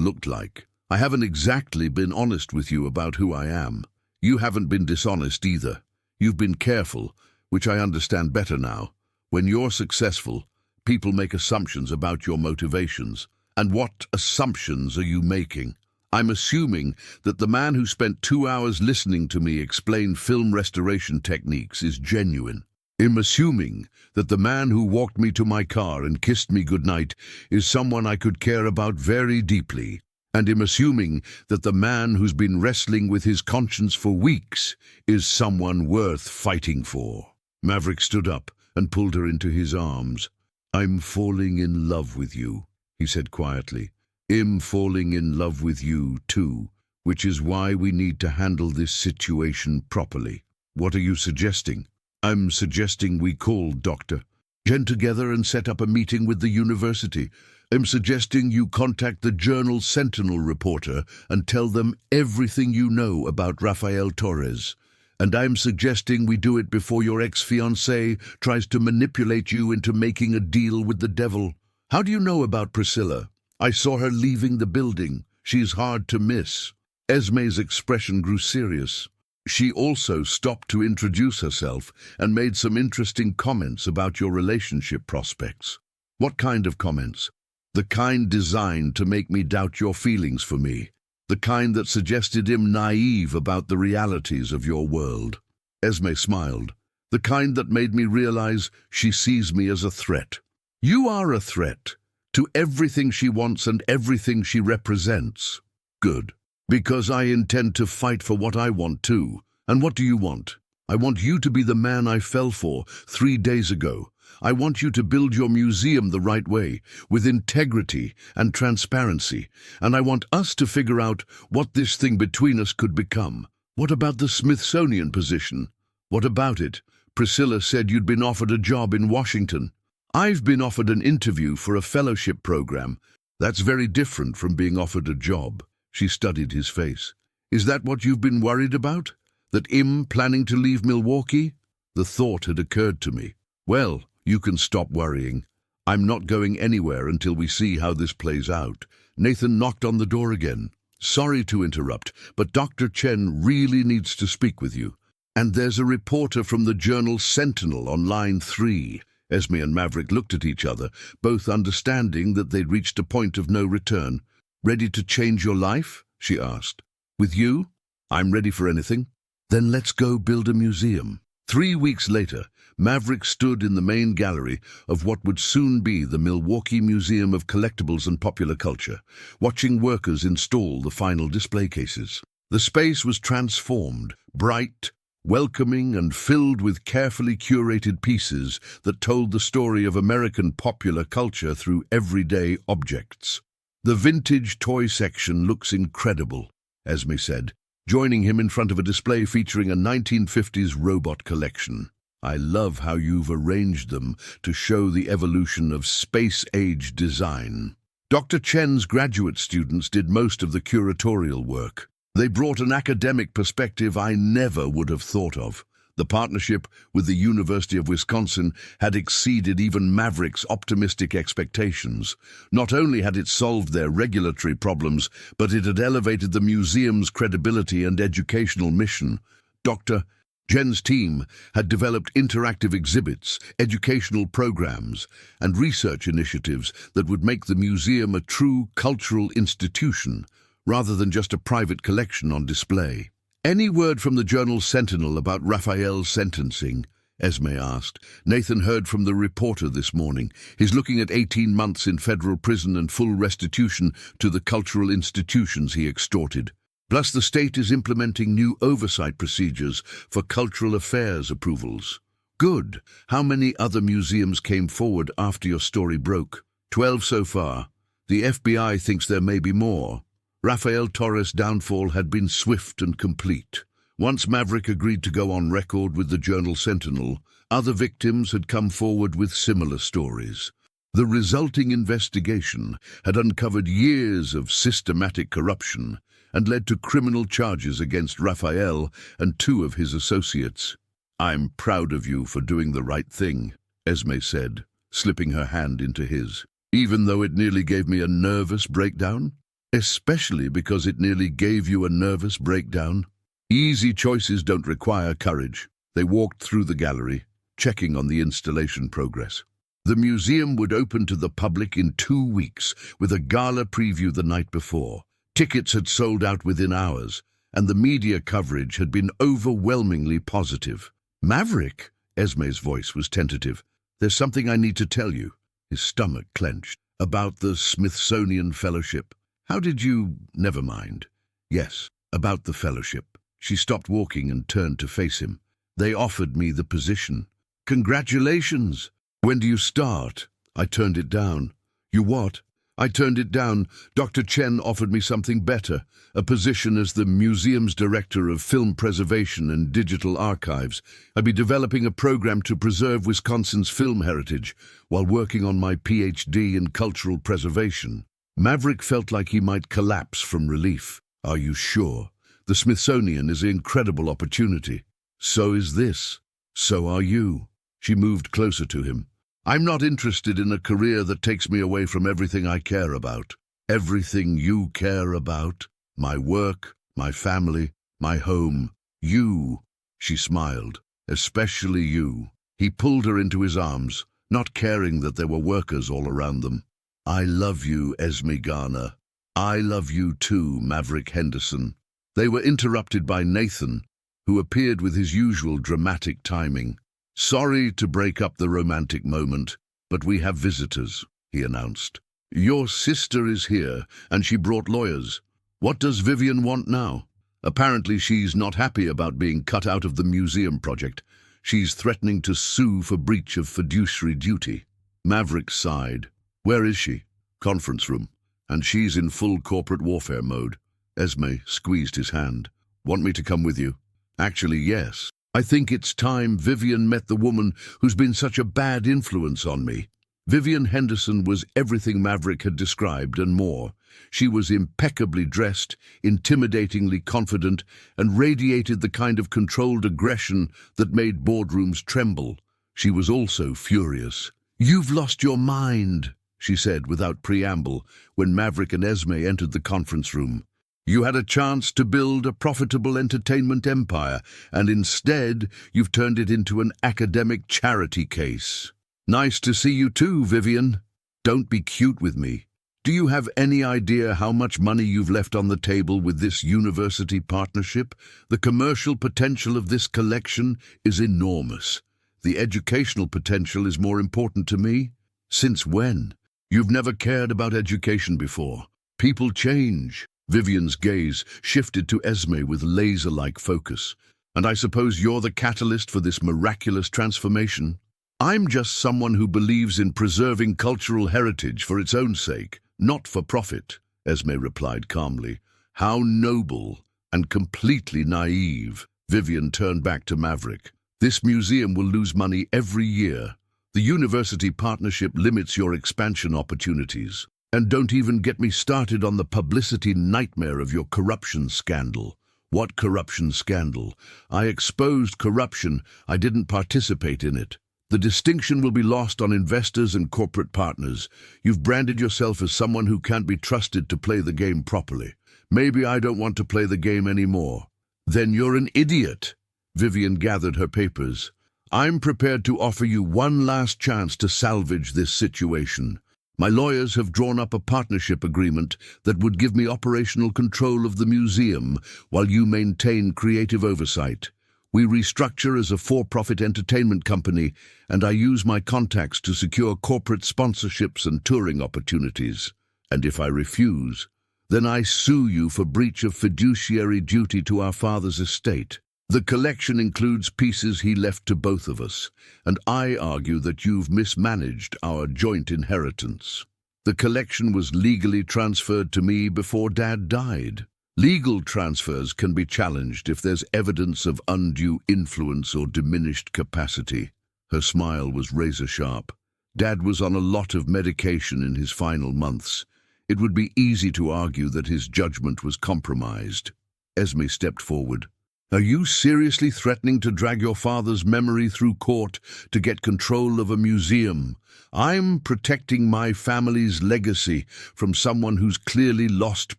looked like. I haven't exactly been honest with you about who I am. You haven't been dishonest either. You've been careful, which I understand better now. When you're successful, people make assumptions about your motivations. And what assumptions are you making? I'm assuming that the man who spent 2 hours listening to me explain film restoration techniques is genuine. I'm assuming that the man who walked me to my car and kissed me goodnight is someone I could care about very deeply. And I'm assuming that the man who's been wrestling with his conscience for weeks is someone worth fighting for. Maverick stood up and pulled her into his arms. I'm falling in love with you, he said quietly. I'm falling in love with you too, which is why we need to handle this situation properly. What are you suggesting? I'm suggesting we call Dr. Chen together and set up a meeting with the university. I'm suggesting you contact the Journal Sentinel reporter and tell them everything you know about Rafael Torres. And I'm suggesting we do it before your ex-fiancé tries to manipulate you into making a deal with the devil. How do you know about Priscilla? I saw her leaving the building. She's hard to miss. Esme's expression grew serious. She also stopped to introduce herself and made some interesting comments about your relationship prospects. What kind of comments? The kind designed to make me doubt your feelings for me. The kind that suggested him naive about the realities of your world. Esme smiled. the kind that made me realize she sees me as a threat. You are a threat to everything she wants and everything she represents. Good. Because I intend to fight for what I want too. And what do you want? I want you to be the man I fell for 3 days ago. I want you to build your museum the right way, with integrity and transparency. And I want us to figure out what this thing between us could become. What about the Smithsonian position? What about it? Priscilla said you'd been offered a job in Washington. I've been offered an interview for a fellowship program. That's very different from being offered a job. She studied his face. Is that what you've been worried about? That I'm planning to leave Milwaukee? The thought had occurred to me. Well, you can stop worrying. I'm not going anywhere until we see how this plays out. Nathan knocked on the door again. Sorry to interrupt, but Dr. Chen really needs to speak with you. And there's a reporter from the journal Sentinel on line 3. Esme and Maverick looked at each other, both understanding that they'd reached a point of no return. Ready to change your life? She asked. With you? I'm ready for anything. Then let's go build a museum. 3 weeks later, Maverick stood in the main gallery of what would soon be the Milwaukee Museum of Collectibles and Popular Culture, watching workers install the final display cases. The space was transformed, bright, welcoming, and filled with carefully curated pieces that told the story of American popular culture through everyday objects. The vintage toy section looks incredible, Esme said, joining him in front of a display featuring a 1950s robot collection. I love how you've arranged them to show the evolution of space-age design. Dr. Chen's graduate students did most of the curatorial work. They brought an academic perspective I never would have thought of. The partnership with the University of Wisconsin had exceeded even Maverick's optimistic expectations. Not only had it solved their regulatory problems, but it had elevated the museum's credibility and educational mission. Dr. Chen's team had developed interactive exhibits, educational programs, and research initiatives that would make the museum a true cultural institution, rather than just a private collection on display. Any word from the journal Sentinel about Raphael's sentencing? Esme asked. Nathan heard from the reporter this morning. He's looking at 18 months in federal prison and full restitution to the cultural institutions he extorted. Plus, the state is implementing new oversight procedures for cultural affairs approvals. Good. How many other museums came forward after your story broke? 12 so far. The FBI thinks there may be more. Rafael Torres' downfall had been swift and complete. Once Maverick agreed to go on record with the journal Sentinel, other victims had come forward with similar stories. The resulting investigation had uncovered years of systematic corruption and led to criminal charges against Raphael and 2 of his associates. I'm proud of you for doing the right thing, Esme said, slipping her hand into his. Even though it nearly gave me a nervous breakdown? Especially because it nearly gave you a nervous breakdown? Easy choices don't require courage. They walked through the gallery, checking on the installation progress. The museum would open to the public in 2 weeks, with a gala preview the night before. Tickets had sold out within hours, and the media coverage had been overwhelmingly positive. Maverick, Esme's voice was tentative. There's something I need to tell you. His stomach clenched. About the Smithsonian Fellowship. How did you... Never mind. Yes, about the fellowship. She stopped walking and turned to face him. They offered me the position. Congratulations! When do you start? I turned it down. You what? I turned it down. Dr. Chen offered me something better, a position as the museum's director of film preservation and digital archives. I'd be developing a program to preserve Wisconsin's film heritage while working on my PhD in cultural preservation. Maverick felt like he might collapse from relief. Are you sure? The Smithsonian is an incredible opportunity. So is this. So are you. She moved closer to him. I'm not interested in a career that takes me away from everything I care about. Everything you care about. My work, my family, my home. You. She smiled. Especially you. He pulled her into his arms, not caring that there were workers all around them. I love you, Esme Garner. I love you too, Maverick Henderson. They were interrupted by Nathan, who appeared with his usual dramatic timing. "Sorry to break up the romantic moment, but we have visitors," he announced. "Your sister is here, and she brought lawyers. What does Vivian want now? Apparently she's not happy about being cut out of the museum project. She's threatening to sue for breach of fiduciary duty." Maverick sighed. "Where is she?" "Conference room. And she's in full corporate warfare mode." Esme squeezed his hand. "Want me to come with you?" "Actually, yes. I think it's time Vivian met the woman who's been such a bad influence on me." Vivian Henderson was everything Maverick had described and more. She was impeccably dressed, intimidatingly confident, and radiated the kind of controlled aggression that made boardrooms tremble. She was also furious. "You've lost your mind," she said without preamble when Maverick and Esme entered the conference room. "You had a chance to build a profitable entertainment empire, and instead you've turned it into an academic charity case." "Nice to see you too, Vivian. Don't be cute with me. Do you have any idea how much money you've left on the table with this university partnership? The commercial potential of this collection is enormous. The educational potential is more important to me." "Since when? You've never cared about education before. People change." Vivian's gaze shifted to Esme with laser-like focus. "And I suppose you're the catalyst for this miraculous transformation?" "I'm just someone who believes in preserving cultural heritage for its own sake, not for profit," Esme replied calmly. "How noble and completely naive." Vivian turned back to Maverick. "This museum will lose money every year. The university partnership limits your expansion opportunities. And don't even get me started on the publicity nightmare of your corruption scandal." "What corruption scandal?" "I exposed corruption. I didn't participate in it." "The distinction will be lost on investors and corporate partners. You've branded yourself as someone who can't be trusted to play the game properly." "Maybe I don't want to play the game anymore." "Then you're an idiot." Vivian gathered her papers. "I'm prepared to offer you one last chance to salvage this situation. My lawyers have drawn up a partnership agreement that would give me operational control of the museum while you maintain creative oversight. We restructure as a for-profit entertainment company, and I use my contacts to secure corporate sponsorships and touring opportunities. And if I refuse, then I sue you for breach of fiduciary duty to our father's estate. The collection includes pieces he left to both of us, and I argue that you've mismanaged our joint inheritance. The collection was legally transferred to me before Dad died. Legal transfers can be challenged if there's evidence of undue influence or diminished capacity." Her smile was razor-sharp. "Dad was on a lot of medication in his final months. It would be easy to argue that his judgment was compromised." Esme stepped forward. "Are you seriously threatening to drag your father's memory through court to get control of a museum? I'm protecting my family's legacy from someone who's clearly lost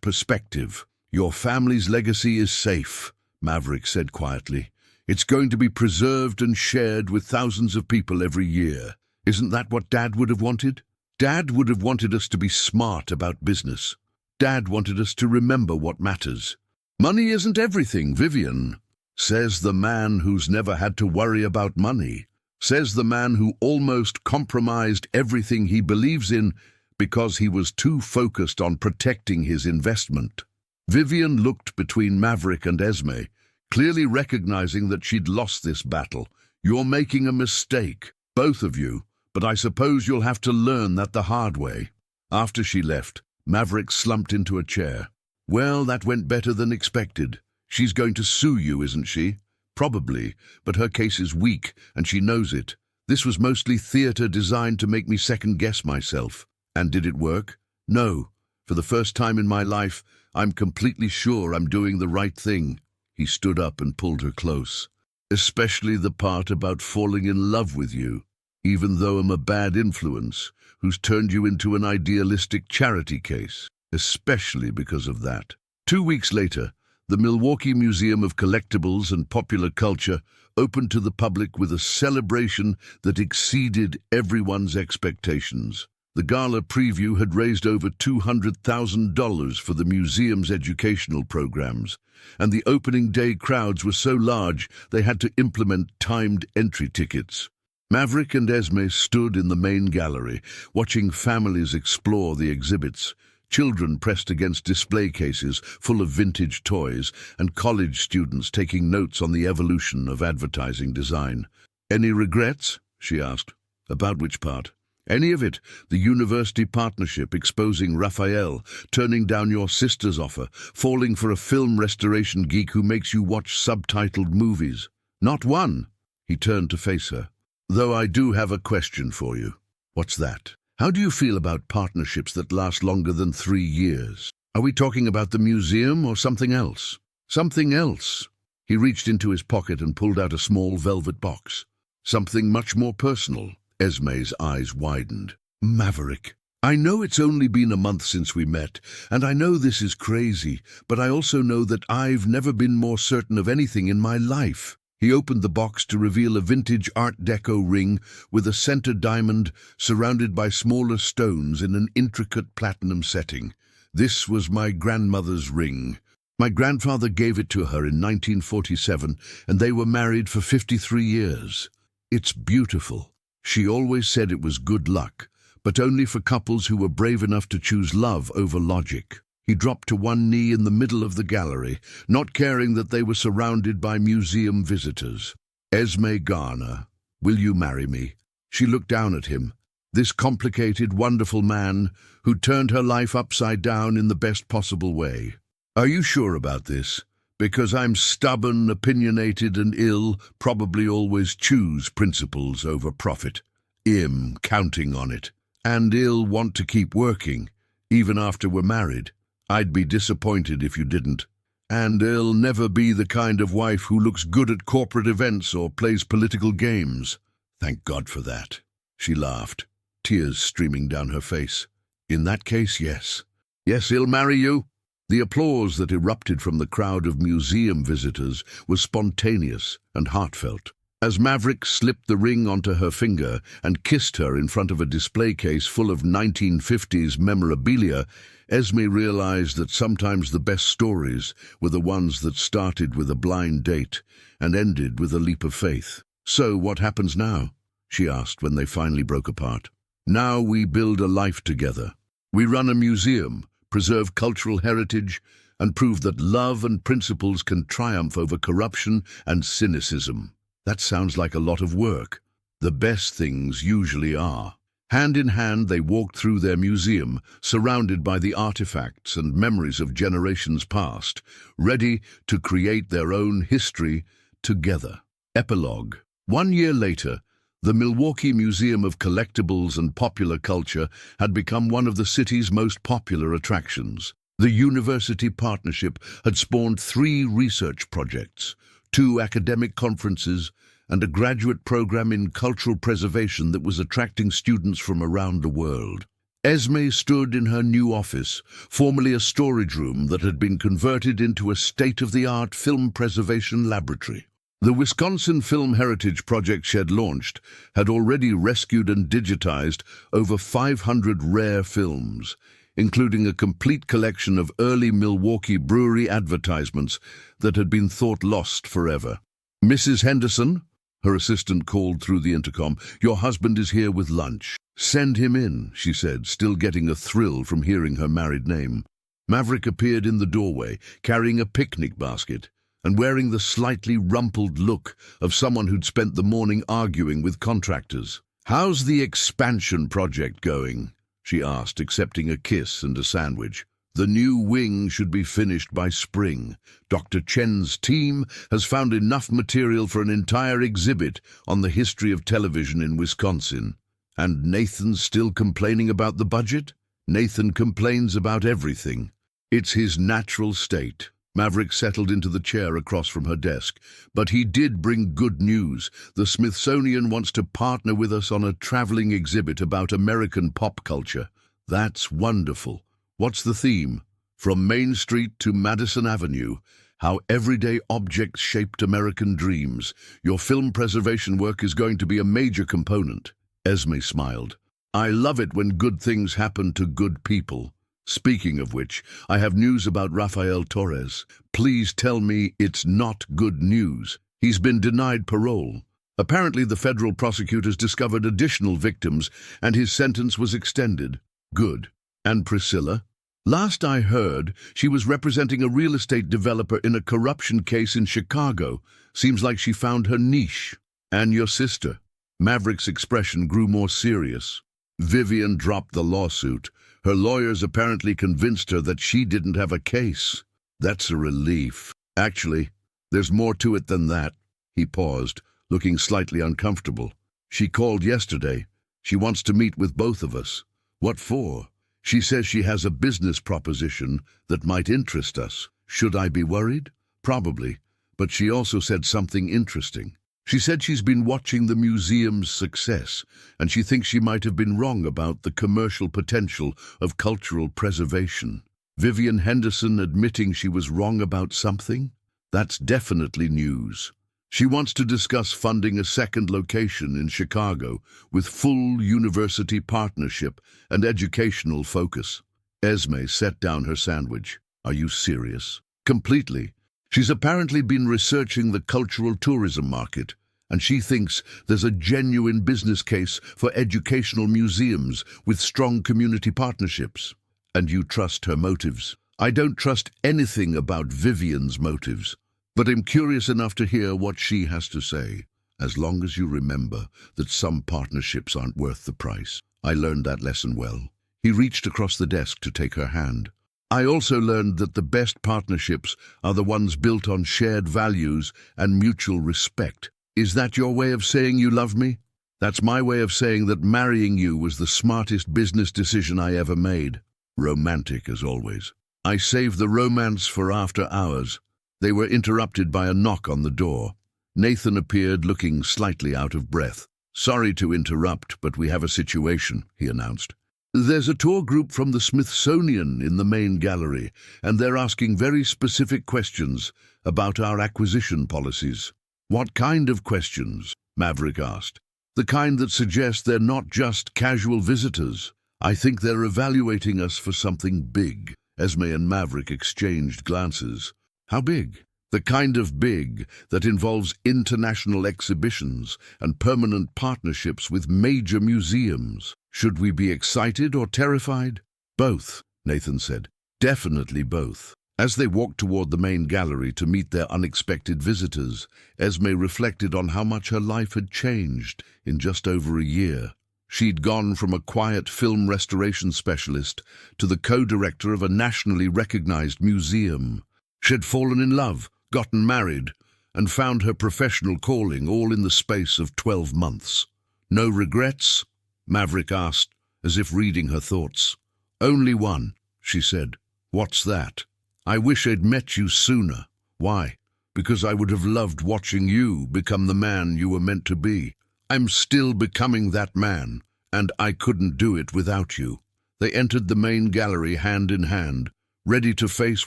perspective." "Your family's legacy is safe," Maverick said quietly. "It's going to be preserved and shared with thousands of people every year. Isn't that what Dad would have wanted? Dad would have wanted us to be smart about business. Dad wanted us to remember what matters." "Money isn't everything, Vivian," says the man who's never had to worry about money. Says the man who almost compromised everything he believes in because he was too focused on protecting his investment. Vivian looked between Maverick and Esme, clearly recognizing that she'd lost this battle. "You're making a mistake, both of you, but I suppose you'll have to learn that the hard way." After she left, Maverick slumped into a chair. "Well, that went better than expected. She's going to sue you, isn't she?" "Probably, but her case is weak, and she knows it. This was mostly theater designed to make me second-guess myself." "And did it work?" "No. For the first time in my life, I'm completely sure I'm doing the right thing." He stood up and pulled her close. "Especially the part about falling in love with you, even though I'm a bad influence who's turned you into an idealistic charity case. Especially because of that." 2 weeks later, the Milwaukee Museum of Collectibles and Popular Culture opened to the public with a celebration that exceeded everyone's expectations. The gala preview had raised over $200,000 for the museum's educational programs, and the opening day crowds were so large they had to implement timed entry tickets. Maverick and Esme stood in the main gallery, watching families explore the exhibits. Children pressed against display cases full of vintage toys, and college students taking notes on the evolution of advertising design. "Any regrets?" she asked. "About which part?" "Any of it. The university partnership, exposing Raphael, turning down your sister's offer, falling for a film restoration geek who makes you watch subtitled movies." "Not one." He turned to face her. "Though I do have a question for you." "What's that?" "How do you feel about partnerships that last longer than 3 years? Are we talking about the museum or something else?" "Something else." He reached into his pocket and pulled out a small velvet box. "Something much more personal." Esme's eyes widened. "Maverick, I know it's only been a month since we met, and I know this is crazy, but I also know that I've never been more certain of anything in my life." He opened the box to reveal a vintage Art Deco ring with a center diamond surrounded by smaller stones in an intricate platinum setting. "This was my grandmother's ring. My grandfather gave it to her in 1947, and they were married for 53 years. It's beautiful. She always said it was good luck, but only for couples who were brave enough to choose love over logic." He dropped to one knee in the middle of the gallery, not caring that they were surrounded by museum visitors. "Esme Garner, will you marry me?" She looked down at him, this complicated, wonderful man who turned her life upside down in the best possible way. "Are you sure about this? Because I'm stubborn, opinionated, and ill, probably always choose principles over profit. I'm counting on it. And ill want to keep working, even after we're married. I'd be disappointed if you didn't. And I'll never be the kind of wife who looks good at corporate events or plays political games." "Thank God for that." She laughed, tears streaming down her face. "In that case, yes. Yes, he'll marry you." The applause that erupted from the crowd of museum visitors was spontaneous and heartfelt. As Maverick slipped the ring onto her finger and kissed her in front of a display case full of 1950s memorabilia, Esme realized that sometimes the best stories were the ones that started with a blind date and ended with a leap of faith. "So what happens now?" she asked when they finally broke apart. "Now we build a life together. We run a museum, preserve cultural heritage, and prove that love and principles can triumph over corruption and cynicism." That sounds like a lot of work. The best things usually are. Hand in hand, they walked through their museum, surrounded by the artifacts and memories of generations past, ready to create their own history together. Epilogue. 1 year later, the Milwaukee Museum of Collectibles and Popular Culture had become one of the city's most popular attractions. The university partnership had spawned 3 research projects, 2 academic conferences, and a graduate program in cultural preservation that was attracting students from around the world. Esme stood in her new office, formerly a storage room that had been converted into a state-of-the-art film preservation laboratory. The Wisconsin Film Heritage Project she had launched had already rescued and digitized over 500 rare films, including a complete collection of early Milwaukee brewery advertisements that had been thought lost forever. "Mrs. Henderson," her assistant called through the intercom, "your husband is here with lunch." "Send him in," she said, still getting a thrill from hearing her married name. Maverick appeared in the doorway, carrying a picnic basket, and wearing the slightly rumpled look of someone who'd spent the morning arguing with contractors. "How's the expansion project going?" she asked, accepting a kiss and a sandwich. "The new wing should be finished by spring. Dr. Chen's team has found enough material for an entire exhibit on the history of television in Wisconsin. And Nathan's still complaining about the budget? Nathan complains about everything. It's his natural state." Maverick settled into the chair across from her desk. "But he did bring good news. The Smithsonian wants to partner with us on a traveling exhibit about American pop culture." "That's wonderful. What's the theme?" "From Main Street to Madison Avenue. How everyday objects shaped American dreams. Your film preservation work is going to be a major component." Esme smiled. I love it when good things happen to good people. Speaking of which, I have news about Rafael Torres. Please tell me it's not good news. He's been denied parole. Apparently the federal prosecutors discovered additional victims and his sentence was extended. Good. And Priscilla? Last I heard, she was representing a real estate developer in a corruption case in Chicago. Seems like she found her niche. And your sister? Maverick's expression grew more serious. Vivian dropped the lawsuit. Her lawyers apparently convinced her that she didn't have a case. That's a relief. Actually, there's more to it than that. He paused, looking slightly uncomfortable. She called yesterday. She wants to meet with both of us. What for? She says she has a business proposition that might interest us. Should I be worried? Probably. But she also said something interesting. She said she's been watching the museum's success, and she thinks she might have been wrong about the commercial potential of cultural preservation. Vivian Henderson admitting she was wrong about something? That's definitely news. She wants to discuss funding a second location in Chicago with full university partnership and educational focus. Esme set down her sandwich. Are you serious? Completely. She's apparently been researching the cultural tourism market, and she thinks there's a genuine business case for educational museums with strong community partnerships. And you trust her motives? I don't trust anything about Vivian's motives, but I'm curious enough to hear what she has to say, as long as you remember that some partnerships aren't worth the price. I learned that lesson well. He reached across the desk to take her hand. I also learned that the best partnerships are the ones built on shared values and mutual respect. Is that your way of saying you love me? That's my way of saying that marrying you was the smartest business decision I ever made. Romantic as always. I saved the romance for after hours. They were interrupted by a knock on the door. Nathan appeared looking slightly out of breath. Sorry to interrupt, but we have a situation, he announced. There's a tour group from the Smithsonian in the main gallery, and they're asking very specific questions about our acquisition policies. What kind of questions? Maverick asked. The kind that suggest they're not just casual visitors. I think they're evaluating us for something big. Esme and Maverick exchanged glances. How big? The kind of big that involves international exhibitions and permanent partnerships with major museums. Should we be excited or terrified? Both, Nathan said. Definitely both. As they walked toward the main gallery to meet their unexpected visitors, Esme reflected on how much her life had changed in just over a year. She'd gone from a quiet film restoration specialist to the co-director of a nationally recognized museum. She'd fallen in love, gotten married, and found her professional calling all in the space of 12 months. No regrets? Maverick asked, as if reading her thoughts. Only one, she said. What's that? I wish I'd met you sooner. Why? Because I would have loved watching you become the man you were meant to be. I'm still becoming that man, and I couldn't do it without you. They entered the main gallery hand in hand, ready to face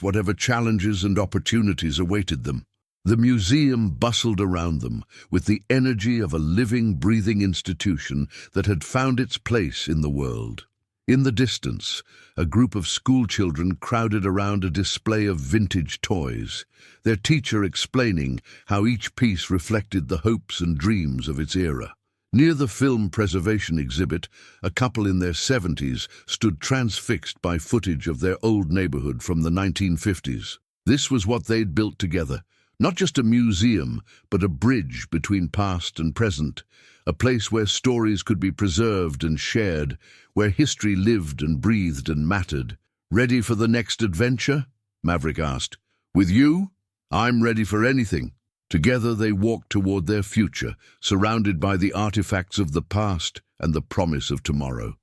whatever challenges and opportunities awaited them. The museum bustled around them with the energy of a living, breathing institution that had found its place in the world. In the distance, a group of schoolchildren crowded around a display of vintage toys, their teacher explaining how each piece reflected the hopes and dreams of its era. Near the film preservation exhibit, a couple in their 70s stood transfixed by footage of their old neighborhood from the 1950s. This was what they'd built together. Not just a museum, but a bridge between past and present, a place where stories could be preserved and shared, where history lived and breathed and mattered. Ready for the next adventure? Maverick asked. With you? I'm ready for anything. Together they walked toward their future, surrounded by the artifacts of the past and the promise of tomorrow.